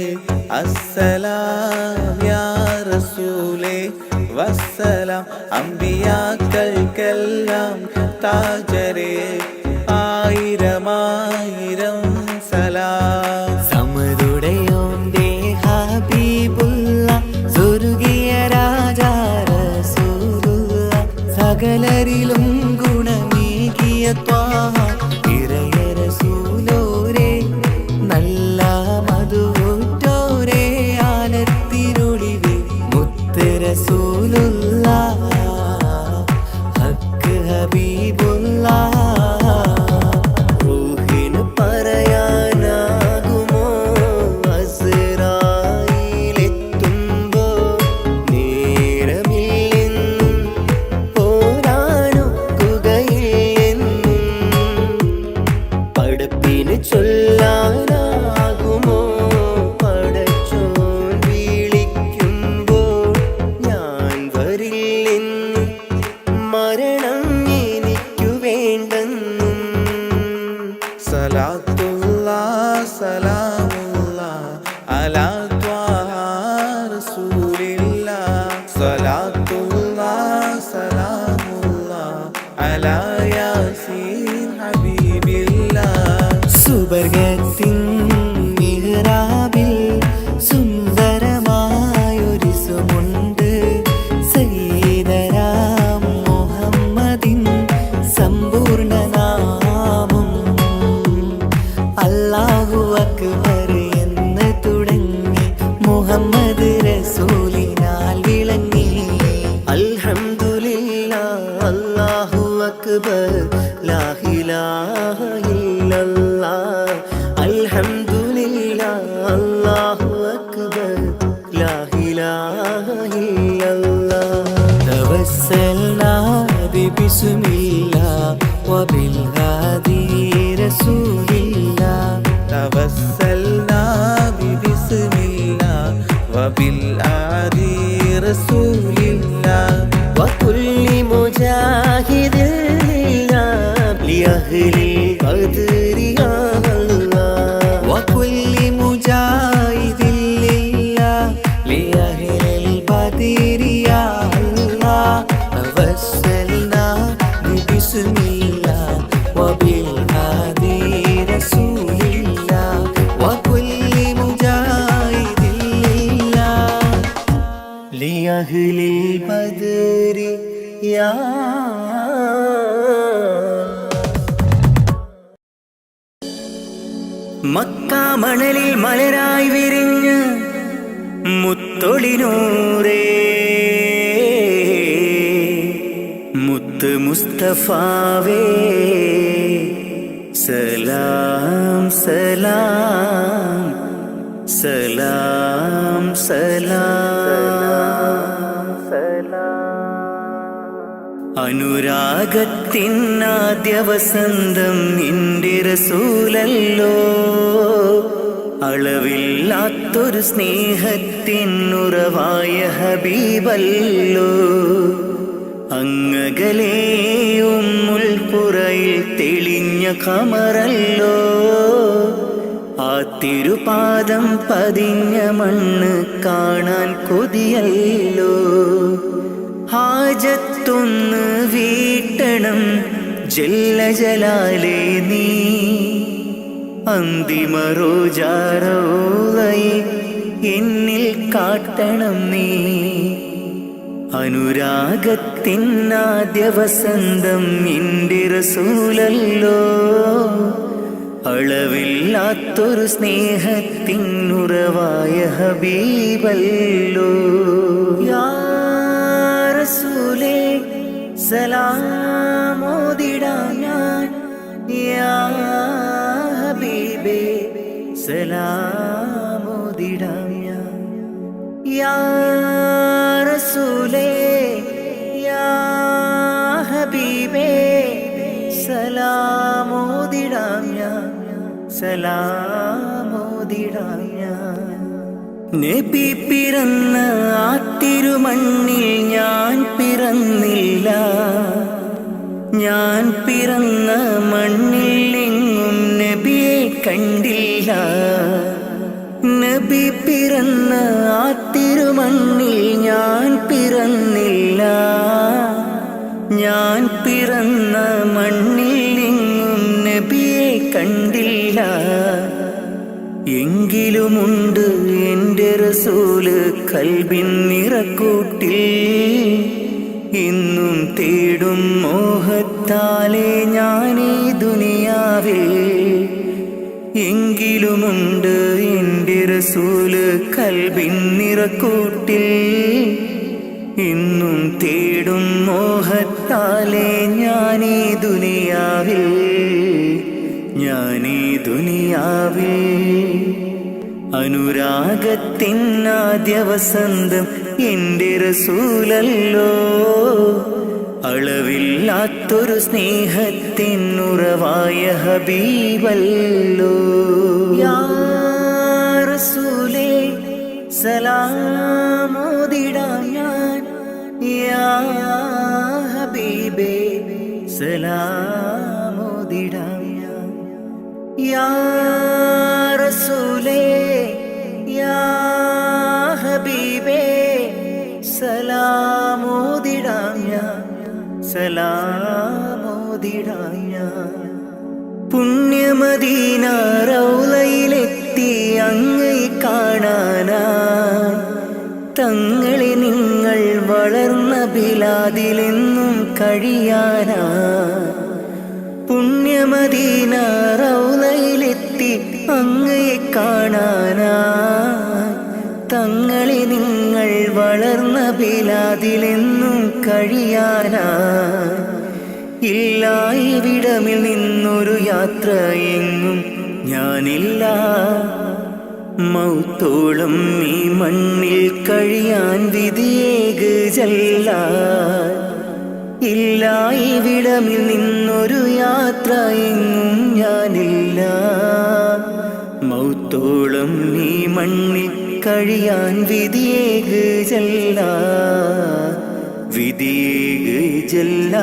A: അസ്സലാം, യാ റസൂലേ വസ്സലാം. അമ്പിയാക്കൾക്കെല്ലാം താജരേ ആയിരമായിരം സലാം. സമതുടയോന്റെ ഹബീബുള്ള സ്വർഗീയ രാജാ റസൂലുള്ള, സകലരിലും ഗുണമേകിയ ത്വാഹ ഇറയ റസൂലോരേ, നല്ല മധുറ്റോരേ ആലത്തിനൊളിവേ മുത്ത് റസൂലുള്ളാഹ്, ഹക്ക് ഹബീബുള്ളാഹ്. റൂഹിന് പറയാനാകുമോ അസ്റായീലെത്തുമ്പോ, നേരമില്ലെന്നും പോരാനൊക്കുകയില്ലെന്നും പടപ്പിന് ചൊല്ലാനാകുമോ പടച്ചോൻ വിളിക്കുമ്പോൾ, ഞാൻ വരില്ലെന്ന് മരണം എനിക്കു വേണ്ടെന്നും. സലാത്തുല്ലാഹ് സലാമുല്ലാഹ് അലാ ത്വാഹ റസൂലില്ലാഹ്, സലാത്തുല്ലാഹ് അലാ യാസീൻ ഹബീബില്ലാഹ്.
D: സുബർഗത്തിൻ മിഹ്റാബിൽ സുന്ദരമായൊരു സുമുണ്ട് സയ്യിദനാ മുഹമ്മദിൻ സമ്പൂർണ്ണ നാമം. അല്ലാഹു അക്ബർ എന്ന് തുടങ്ങി മുഹമ്മദ് റസൂലിനാൽ വിളങ്ങി. അൽഹംദുലില്ലാഹ് അല്ലാഹു അക്ബർ ലാ ഇലാഹ ഇല്ലല്ലാഹ്. അൽഹംദുലില്ലാഹ് അല്ലാഹു അക്ബർ ലാ ഇലാഹ ഇല്ലല്ലാഹ്. തവസ്സൽനാ ബിസ്മില്ലാഹ് വബിൽ ഹാദി റസൂലില്ലാഹ്.
A: തവസ്സൽനാ ബിസ്മില്ലാഹ് വബിൽ ആദി റസൂലില്ലാഹ്.
D: وكل مجاهد لله لأهل القدر يا الله. وكل مجاهد لله لأهل البدر يا الله. توسلنا ببسم الله وبالهادي رسول الله. وكل مجاهد لله لأهل البدر يا
A: മക്കാമണലിൽ മലരായി വിരിഞ്ഞ് മുത്തൊളിനൂറേ മുത്ത് മുസ്തഫാവേ സലാം സലാം സലാം സലാം. അനുരാഗത്തിനാദ്യ വസന്തം നിന്റെ റസൂലല്ലോ. അളവില്ലാത്തൊരു സ്നേഹത്തിനുറവായ ഹബീബല്ലോ. അങ്ങകലേ ഉമ്മുൽ ഖുറയിൽ തെളിഞ്ഞ ഖമറല്ലോ. ആ തിരുപാദം പതിഞ്ഞ മണ്ണ് കാണാൻ കൊതിയല്ലോ. ഹാജത്തൊന്ന് വീട്ടണം ജല്ല ജലാലേ നീ. അന്തിമ റോജാറോളയെ എന്നിൽ കാട്ടണം നീ. അനുരാഗത്തിനാദ്യ വസന്തം നിന്റെ റസൂലല്ലോ. അളവില്ലാത്തൊരു സ്നേഹത്തിനുറവായ ഹബീബല്ലോ. യാ റസൂലേ സലാമോദിടാം ഞാൻ. യാ ഹബീബേ സലാമോദിടാം ഞാൻ. യാ റസൂലേ യാ ഹബീബേ സലാമോദിടാം ഞാൻ. സലാമോദിടാം ഞാൻ. നബി പിറന്ന ആ തിരുമണ്ണിൽ ഞാൻ പിറന്നില്ല. ഞാൻ പിറന്ന മണ്ണിൽ എങ്ങും നബിയെ കണ്ടില്ല. നബി പിറന്ന ആ തിരുമണ്ണിൽ ഞാൻ പിറന്നില്ല. ഞാൻ പിറന്ന മണ്ണിൽ എങ്ങും നബിയെ കണ്ടില്ല. എങ്കിലുമുണ്ട് എൻ്റെ റസൂല് കൽബിൻ നിറക്കൂട്ടിൽ. ഇന്നും തേടും മോഹത്താലെ ഞാനീ ദുനിയാവിൽ. എങ്കിലുമുണ്ട് എൻ്റെ റസൂല് കൽബിൻ നിറക്കൂട്ടിൽ. ഇന്നും തേടും മോഹത്താലെ ഞാനീ ദുനിയാവിൽ. ഞാനീ ദുനിയാവിൽ. അനുരാഗത്തിനാദ്യ വസന്തം എൻ്റെ റസൂലല്ലോ. അളവില്ലാത്തൊരു സ്നേഹത്തിനുറവായ ഹബീബല്ലോ. യാ റസൂലേ സലാമോദിടാം ഞാൻ. യാ ഹബീബേ സലാമോദിടാം ഞാൻ. യാ റസൂലേ യാ ഹബീബേ സലാമോദിടാം ഞാൻ.
D: സലാമോദിടാൻ ഞാൻ. പുണ്യമദീന റൗളയിലെത്തി അങ്ങയെ കാണാനായി, തങ്ങളെ നിങ്ങൾ വളർന്ന ബിലാദിലെന്നും കഴിയാനായി. പുണ്യമദീന റൗളയിലെത്തി അങ്ങയെ കാണാനായി, തങ്ങളെ നിങ്ങൾ വളർന്ന ബിലാദിലെന്നും കഴിയാനായി. ഇല്ല ഇവിടമിൽ നിന്നൊരു യാത്ര എങ്ങും ഞാനില്ല, മൗത്തോളം ഈ മണ്ണിൽ കഴിയാൻ വിധിയേക് ജല്ല. ഇല്ല ഇവിടമിൽ നിന്നൊരു യാത്ര എങ്ങും ഞാനില്ല, മൗത്തോളം ഈ മണ്ണിൽ കഴിയാൻ വിധിയേക് ജല്ല, വിധിയേക് ജല്ല.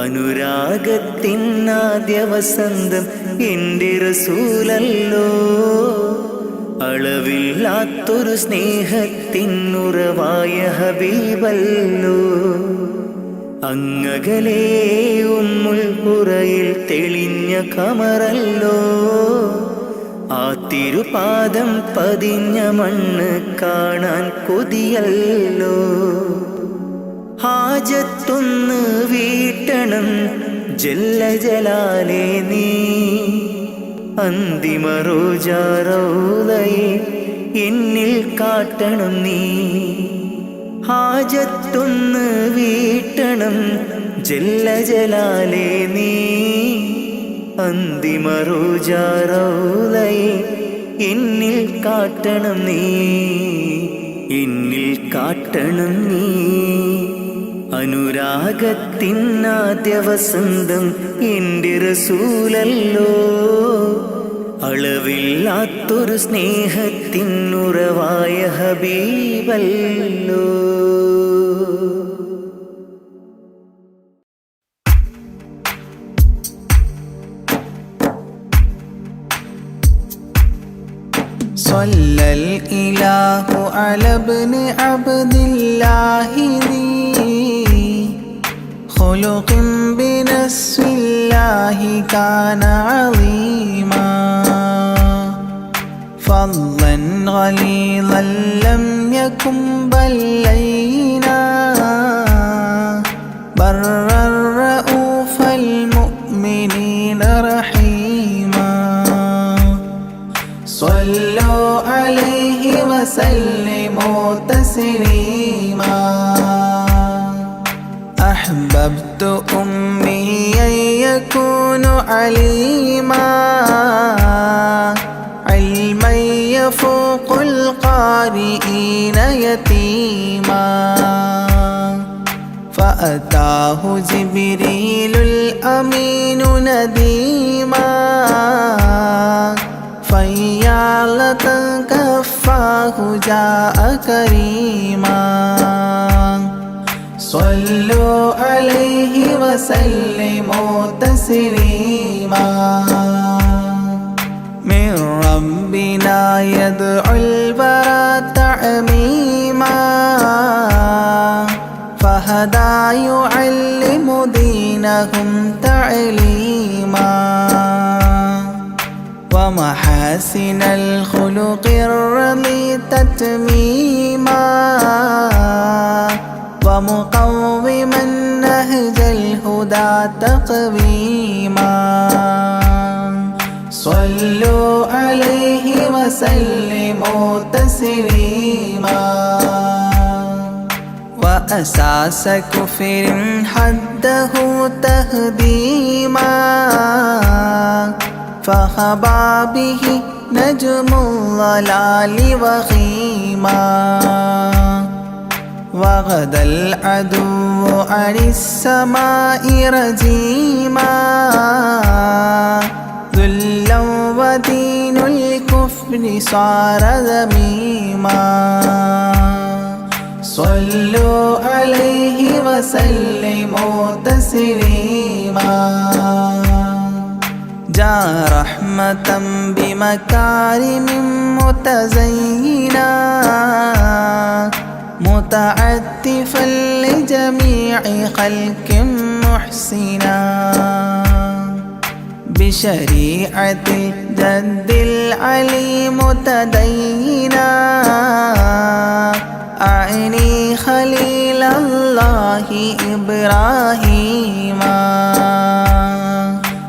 D: അനുരാഗത്തിനാദ്യ വസന്തം എൻ്റെ റസൂലല്ലോ, അളവില്ലാത്തൊരു സ്നേഹത്തിനുറവായ ഹബീബല്ലോ. അങ്ങകലേ ഉമ്മുൽ ഖുറയിൽ തെളിഞ്ഞ ഖമറല്ലോ, ആ തിരുപാദം പതിഞ്ഞ മണ്ണ് കാണാൻ കൊതിയല്ലോ. ഹാജത്തൊന്ന് വീട്ടണം ജല്ല ജലാലേ നീ, അന്തിമ റോജാ റൗളയെ എന്നിൽ കാട്ടണം നീ. ഹാജത്തൊന്ന് വീട്ടണം ജല്ല ജലാലേ നീ, അന്തിമ റോജാ റൗളയെ എന്നിൽ കാട്ടണം നീ, എന്നിൽ കാട്ടണം നീ. അനുരാഗത്തിനാദ്യ വസന്തം എൻ്റെ റസൂലല്ലോ, അളവില്ലാത്തൊരു സ്നേഹത്തിനുറവായ ഹബീബല്ലോ.
E: സ്വല്ലൽ ഇലാഹു അലാ ഇബ്നി അബ്ദില്ലാഹി ദി ഖുലുഖിൻ ബിനസ്മില്ലാഹി കാന അളീമാ ഫളൻ ഗലീളൻ ലം യകും ബല്ലൈനാ ബർറർ റഊഫൽ മുഅ്മിനീന റഹീമാ സ്വല്ലു അലൈഹി വസല്ലിമു തസ്ലീമാ അഹ്ബബ്തു ഉമ്മി യകൂനു അലീമാ ഇൽമൻ യഫൂഖുൽ ഖാരിഈന യതീമാ فأتاه جبريل الأمين نديما فيالة كفاه جاء كريما صلوا عليه وسلموا تسليما من ربنا يدعو البرى تعميما فهدى يعلم دينهم تعليما ومحاسن الخلق الرضي تتميما ومقوما نهج الهدى تقويما صلوا عليه وسلموا تسليما وأساس كفر حده تهديما فخبى به نجم الضلال وخيما وغدا العدو عن السماء رجيما ذلا ودين الكفر صار ذميما صلوا عليه وسلموا تسليما جاء رحمة بمكارم متزينا متعتفا لجميع خلق محسنا بشريعة الجد العلي متدينا أعني خليل الله إبراهيم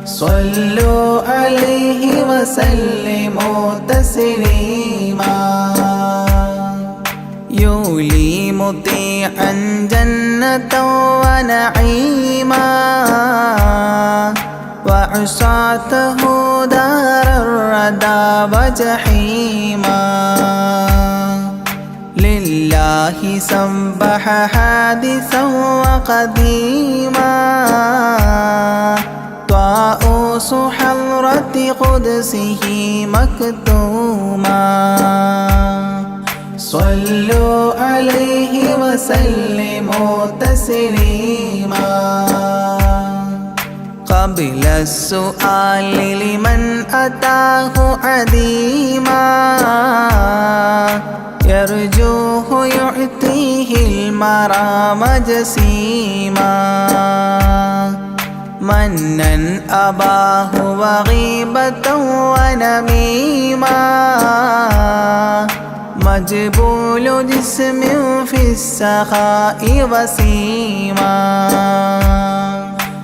E: صلوا عليه وسلموا تسليما يولي مطيعا جنة ونعيما وعصاته دار الردى وجحيما لله سبح حادثا وقديما طاؤوس حضرة قدسه مكتوما صلوا عليه وسلموا تسليما قبل السؤال لمن أتاه عديما يرجوه يعطيه المرام جسيما منا أباه وغيبة ونميما مجبول جسم في السخاء وسيما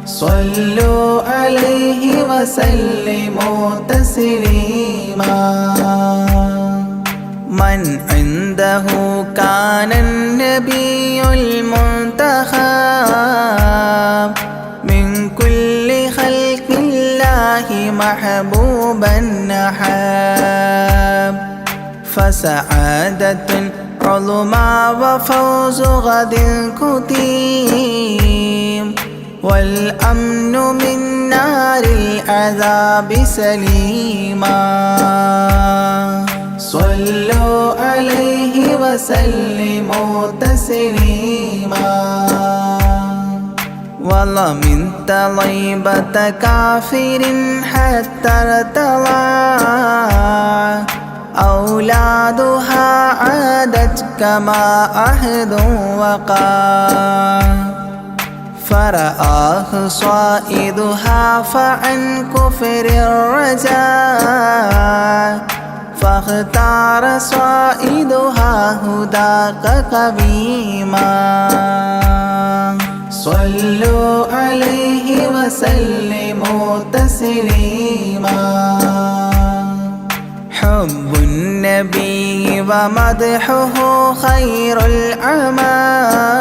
E: صلوا عليه وسلموا تسليما من عنده كان النبي المنتخب من كل خلق الله محبوبا نحاب فسعادة عظمى وفوز غد كتيم والأمن من نار العذاب سليما صلوا عليه وسلموا تسليما والله من طيبة كافر حتى ارتضى أولادها عادت كما عهد وقع فرآه صائدها فعن كفر الرجاء فاختار صائدها هداك قويما صلوا عليه وسلموا تسليما حب النبي ومدحه خير الأعمال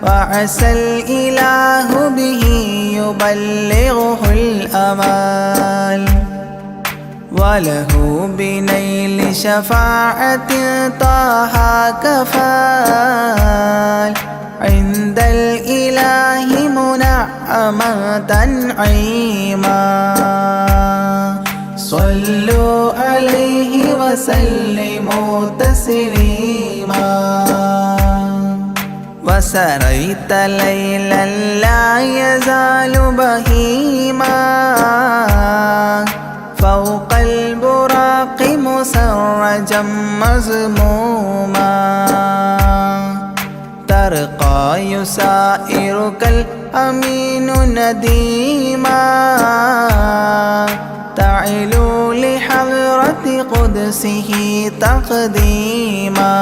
E: وعسى الإله به يبلغه الأمال وله بنيل شفاعة طه كفال عند الإله منعما تنعيما صلوا عليه وسلموا تسليما وسريت ليلا لا يزال بهيما فوق البراق مسرجا مزموما ترقى يسائرك الأمين نديما تعلو لحضرة قدسه تقديما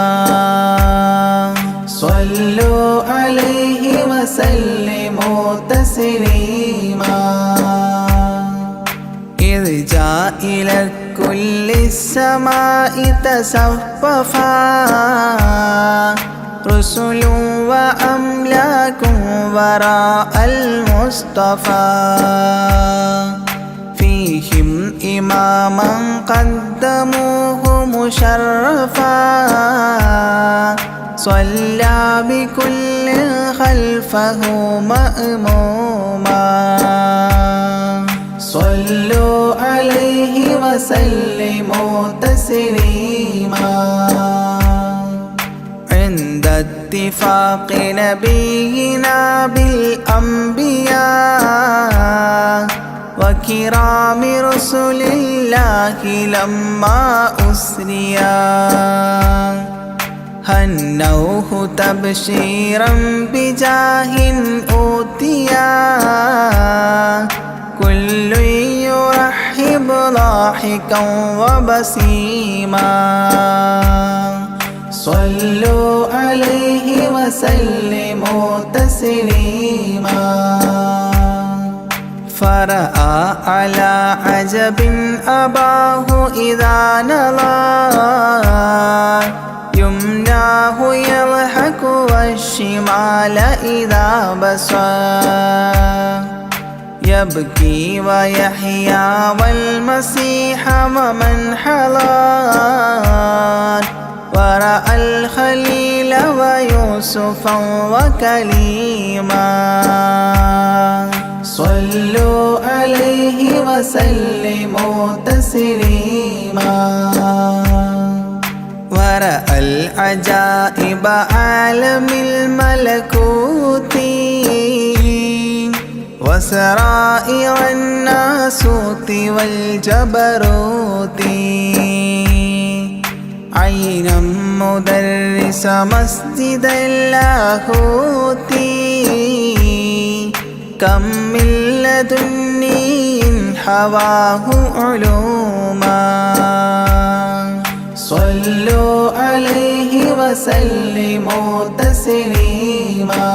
E: صلوا عليه وسلموا تسليما إذ جاء إلى كل السماء تصففا رسل وأملاك وراء المصطفى فيهم إماما قدموه مشرفا صلى بكل خلفه مأموما صلوا عليه وسلموا تسليما عند اتفاق نبينا بالأنبياء وكرام رسل الله لما أسريا هنوه تبشيرا بجاه أوتيا كل يرحب ضاحكا وبسيما صلوا عليه وسلموا تسليما فرأى على عجب أباه إذا نظر يمناه يضحك والشمال إذا بصر يبكي ويحيى والمسيح ومن حضر ورأى الخليل ويوسفا وكليما صلوا عليه وسلموا تسليما ورأى العجائب عالم الملكوت وسرائر الناسوت والجبروت عينا مدرس مسجد اللاهوت كم من لدني حواه علوما صلوا عليه وسلموا تسليما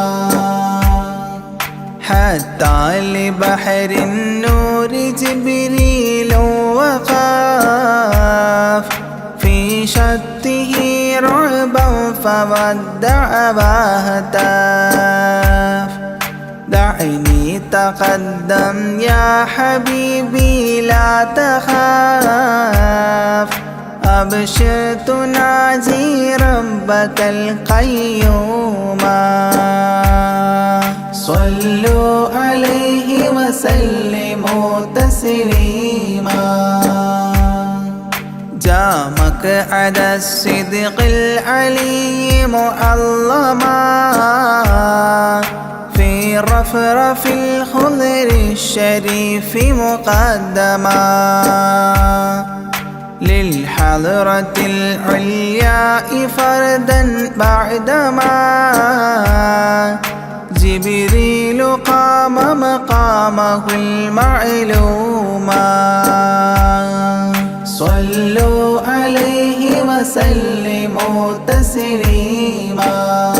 E: حتى لبحر النور جبريل وقاف في شته رعبا فودع وهتاف دعني تقدم يا حبيبي لا تخاف أبشر تناجي ربك القيوم صلوا عليه وسلموا تسليما جاء مقعد الصدق العلي معظما في رفرف الخضر الشريف مقدما للحضرة العلياء فردا بعدما جبريل قام مقامه المعلوما صلوا عليه وسلموا تسليما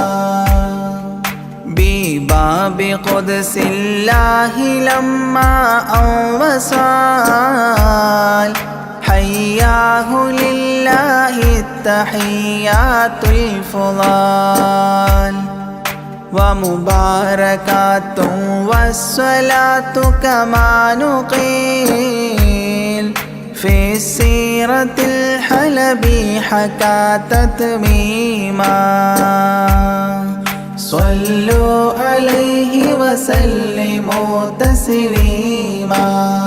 E: بباب قدس الله لما أوصال حياه لله التحيات الفضال ومباركات والصلاة كما نقيل في السيرة الحلبي حكى تتميما صلوا عليه وسلموا تسليما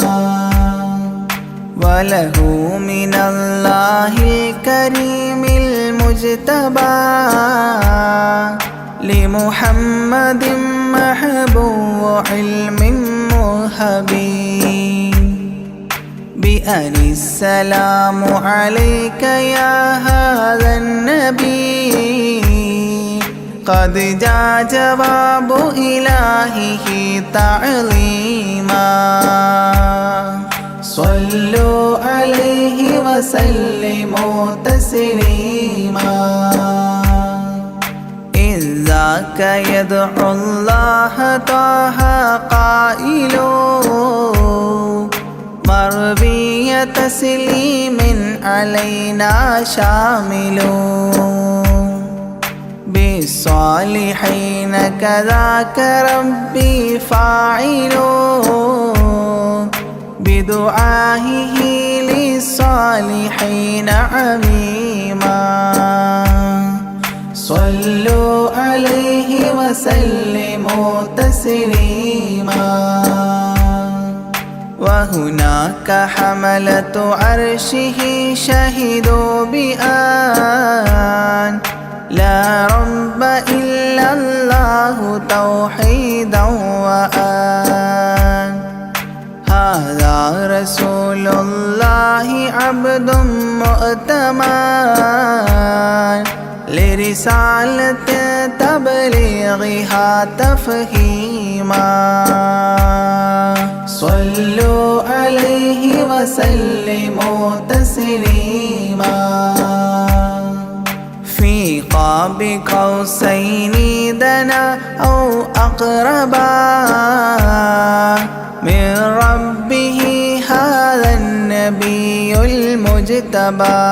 E: وله من الله الكريم المجتبى لمحمد محبوب علم مهبي بأن السلام عليك يا هذا النبي قد جاء جواب إلهه تعظيما صلوا عليه وسلموا تسليما إذ ذاك يدعو الله طه قائل مربي تسليم علينا شامل بالصالحين كذاك ربي فاعل بدعائه للصالحين عميما صلوا عليه وسلموا تسليما وهناك حملة عرشه شهدوا بأن لا رب إلا الله توحيدا وأن هذا رسول الله عبد مؤتمن رسالة تبليغها تفهيما صلوا عليه وسلموا تسليما في قاب قوسين دنا أو أقربا من ربه هذا النبي المجتبى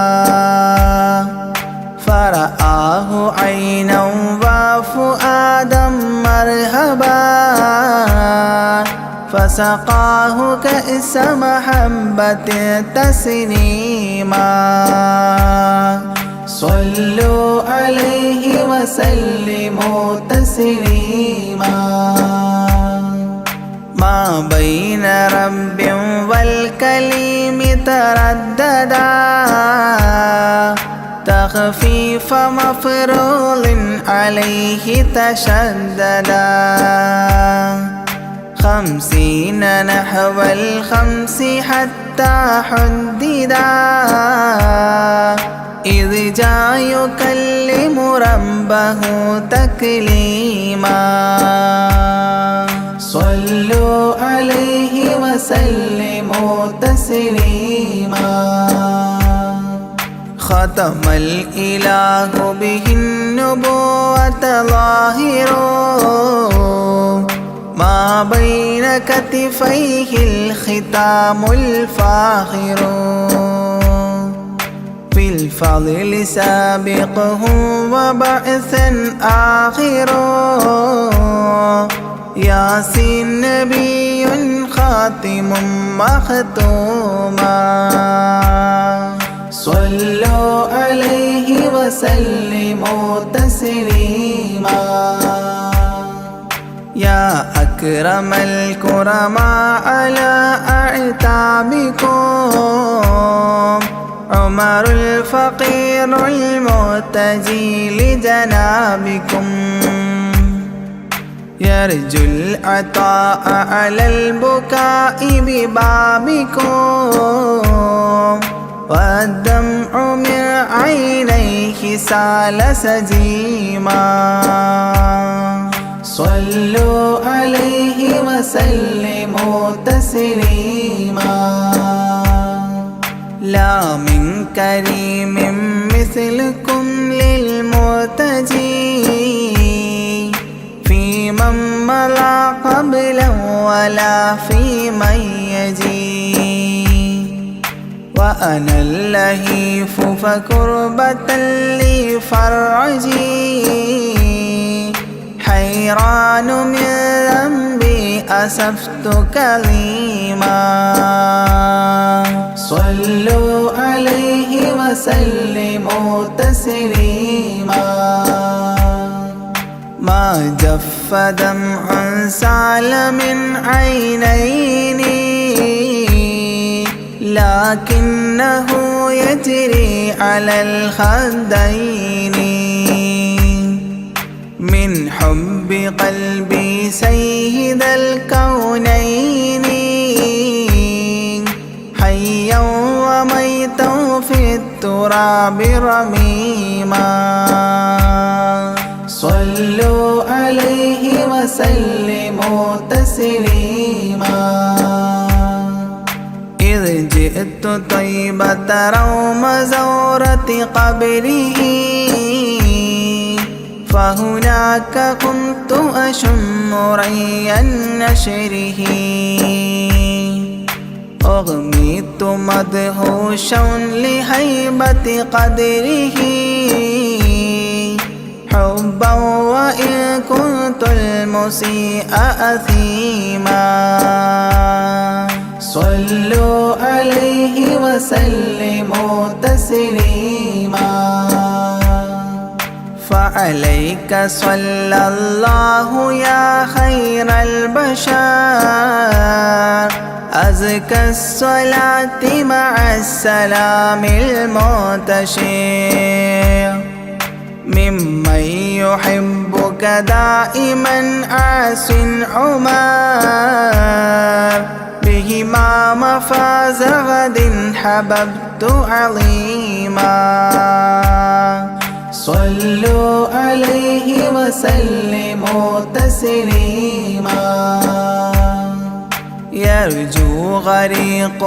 E: فرآه عينا وفؤادا مرهبا فسقاه كأس محبة تسنيما صلوا عليه وسلموا تسليما ما بين رب والكليم ترددا تخفيف مفروض عليه تشددا 50 نحو 5 حتى حددا إذ جاء يكلم ربه تكليما صلوا عليه وسلموا تسليما ختم الإله به النبوة ظاهر ما بين كتفيه الختام الفاخر في الفضل سابقه وبعثا آخر ياسين نبي خاتم مختوما صلوا عليه وسلموا تسليما يا أكرم الكرماء على أعتابكم عمر الفقير المرتجي لجنابكم يرجو العطاء على البكاء ببابكم والدمع من عينيه سال سجيما صلوا عليه وسلموا تسليما لا من كريم مثلكم للمرتجي في من مضى قبلا ولا في من يجي وأنا اللهيف فكربة لي فرجي حيران من ذنبي أسفت كظيما صلوا عليه وسلموا تسليما ما جف دمع سال من عينيني لكنه يجري على الخدين من حب قلبي سيد الكونين حيا وميتا في التراب رميما صلوا عليه وسلموا تسليما إذ جئت طيبة روم زورة قبره فهناك كنت أشم ري نشره أغميت مدهوشا لهيبة قدره حبا وإن كنت المسيء أثيما صلوا عليه وسلموا تسليما فعليك صلى الله يا خير البشر أزكى الصلاة مع السلام المنتشر ممن يحبك دائما عاص عمر بهما مفاز غد حببت عظيما صلوا عليه وسلموا تسليما يرجو غريق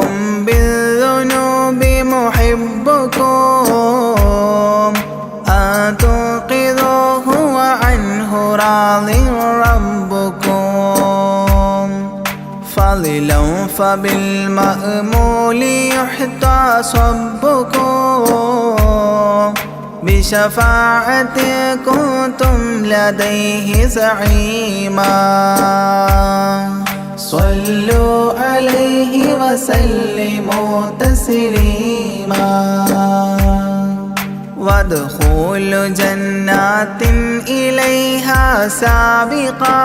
E: بالذنوب محبكم أن تنقذوه وعنه راض ربكم فضلا فبالمأمول يحتى صبكم بشفاعة كنتم لديه زعيما صلوا عليه وسلموا تسليما وادخول جنات إليها سابقا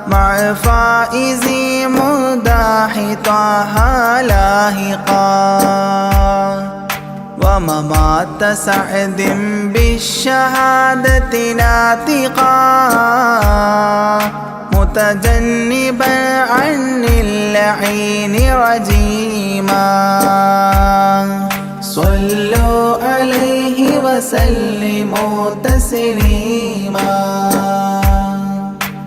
E: مع فائز مداح طه لاحقا وممات سعد بالشهادة ناطقا متجنبا عن اللعين رجيما صلوا عليه وسلموا تسليما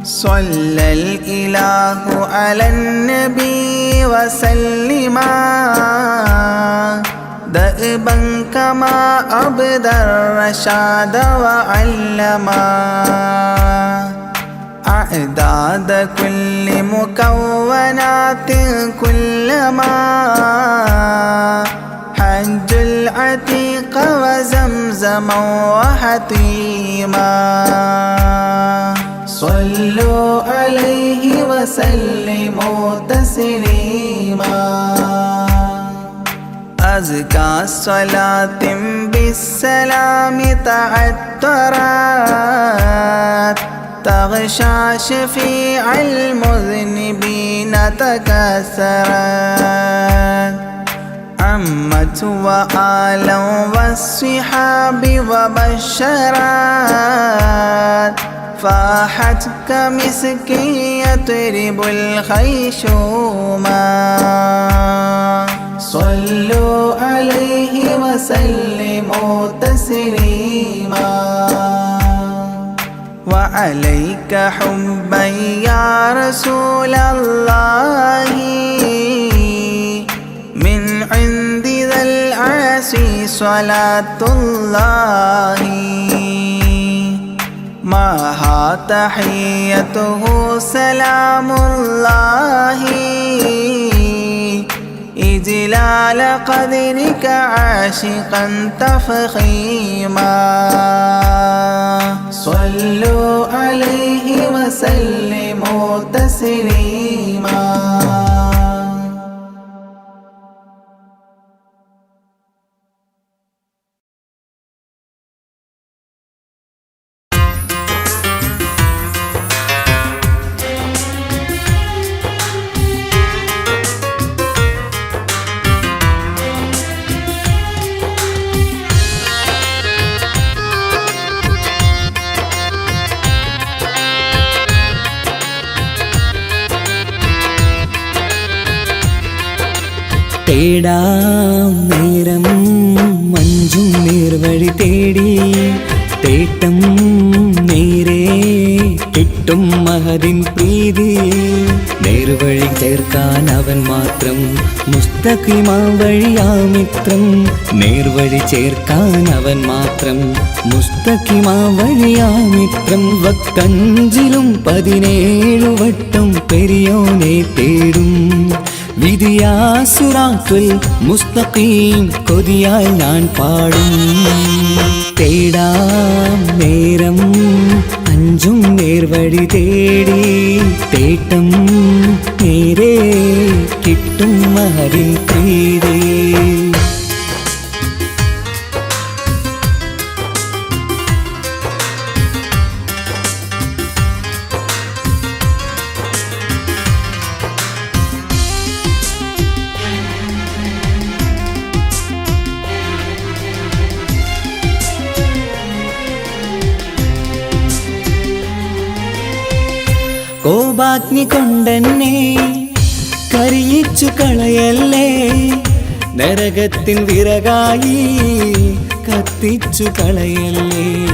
E: صلى الإله على النبي وسلما دأبا كما أبدى الرشاد وعلما أعداد كل مكونات كلما حج العتيق وزمزما وحطيما صلوا عليه وسلموا تسليما أزكى صلاة بالسلام تعطرت تغشى شفيع المذنبين تكسرت عمت وآلا والصحاب وبشرت فاحت كمسك يطرب الخيشوما صلوا عليه وسلموا تسليما وعليك حبا يا رسول الله من عند ذا العرش صلاة الله معها تحيته سلام الله إجلال قدرك عاشقا تفخيما صلوا عليه وسلموا تسليما
D: തേടാം നേരം മഞ്ചും നേർവഴി തേടി തേട്ടം നേരെ കിട്ടും മഹദിൻ പ്രീതി നേർവഴി ചേർക്കാൻ അവൻ മാത്രം മുസ്തഖിമാ വഴിയാമിത്രം നേർവഴി ചേർക്കാൻ അവൻ മാത്രം മുസ്തഖിമാ വഴിയാമിത്രം വക്കഞ്ചിലും 17 വട്ടം പെരിയോനെ തേടും വിധിയാ സിറാത്തുൽ മുസ്തഖീം കൊതിയാൽ ഞാൻ പാടും തേടാം നേരം അഞ്ചും നേർവഴി തേടി തേട്ടം നേരെ കിട്ടും മഹരിൻ പ്രീതി കോപാഗ്നി കൊണ്ടെന്നെ കരിയിച്ചു കളയല്ലേ നരകത്തിൻ വിറകായി കത്തിച്ചു കളയല്ലേ.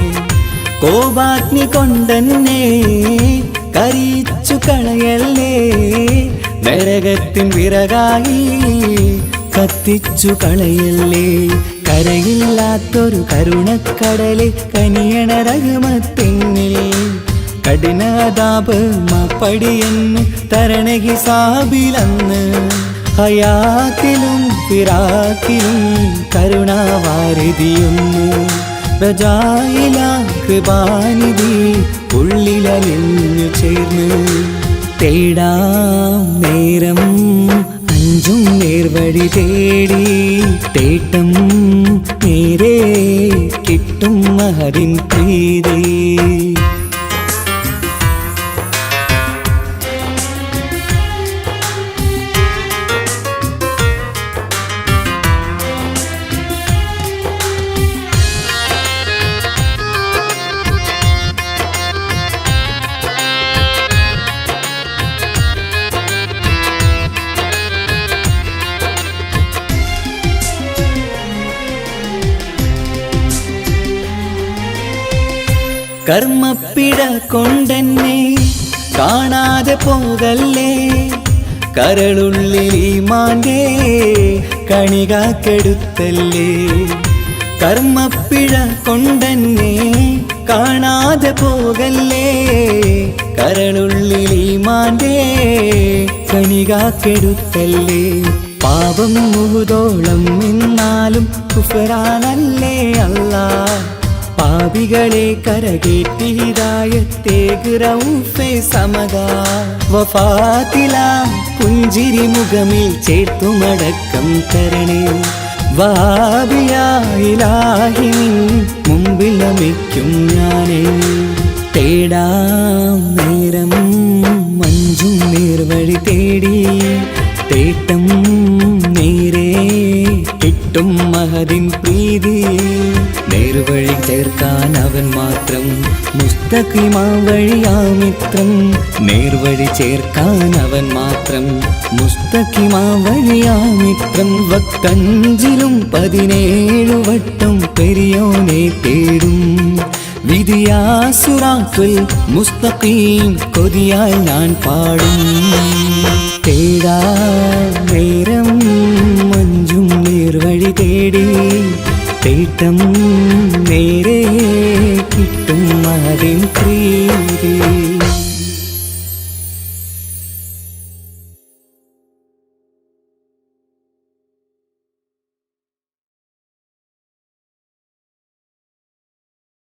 D: കോപാഗ്നി കൊണ്ടെന്നെ കരിച്ചു കളയല്ലേ. നരകത്തിൻ വിറകായി കത്തിച്ചു കളയല്ലേ. കരയില്ലാത്തൊരു കരുണക്കടലെ കനിയണ റഹ്മത്തിന്നിൽ കഠിനതാപ് മാപ്പടിയെന്ന് തരണ ഹിസാബിലന്ന്. ഹയാത്തിലും ഫിറാക്കിലും കരുണാവാരിതിയൊന്ന്. പ്രജായില കൃപാനിധി ഉള്ളിലലിഞ്ഞു ചേർന്ന്. തേടാം നേരം അഞ്ചും നേർവഴി തേടി. തേട്ടം നേരെ കിട്ടും മഹദിൻ പ്രീതി. കർമ്മപ്പിഴ കൊണ്ടെന്നെ കാണാതെ പോകല്ലേ. കരളുള്ളിൽ ഈമാന്റെ കണികാക്കെടുത്തല്ലേ. കർമ്മപ്പിഴ കൊണ്ടെന്നെ കാണാതെ പോകല്ലേ. കരളുള്ളിൽ ഈമാന്റെ കണികാക്കെടുത്തല്ലേ. പാപം മുഹുദോളം നിന്നാലും കുഫറാനല്ലേ അല്ലാ. പാപികളെ കരകേറ്റി ഹിദായത്തേക് റഊഫേ സമദാ. വഫാത്തില പുഞ്ചിരി മുഖമിൽ ചേർത്തുമടക്കം തരണേ. വഹാബിയായിലാഹി മുമ്പിൽ നമിക്കും ഞാനേ. തേടാം നേരം മഞ്ചും നേർവഴി തേടി. തേട്ടം നേരെ കിട്ടും മഹദിൻ പ്രീതി. നേർവഴി ചേർക്കാൻ അവൻ മാത്രം മുസ്തഖിമാ വഴിയാമിത്രം. നേർവഴി ചേർക്കാൻ അവൻ മാത്രം മുസ്തഖിമാ വഴിയാമിത്രം. വക്കഞ്ചിലും 17 വട്ടം പെരിയോനെ തേടും. വിധിയാസുറാത്തുൽ മുസ്തഖീം കൊതിയാൽ ഞാൻ പാടും. തേടാ നേരം മഞ്ചും നേർവഴി തേടി. തേട്ടം നേരെ കിട്ടും മഹദിൻ പ്രീതി.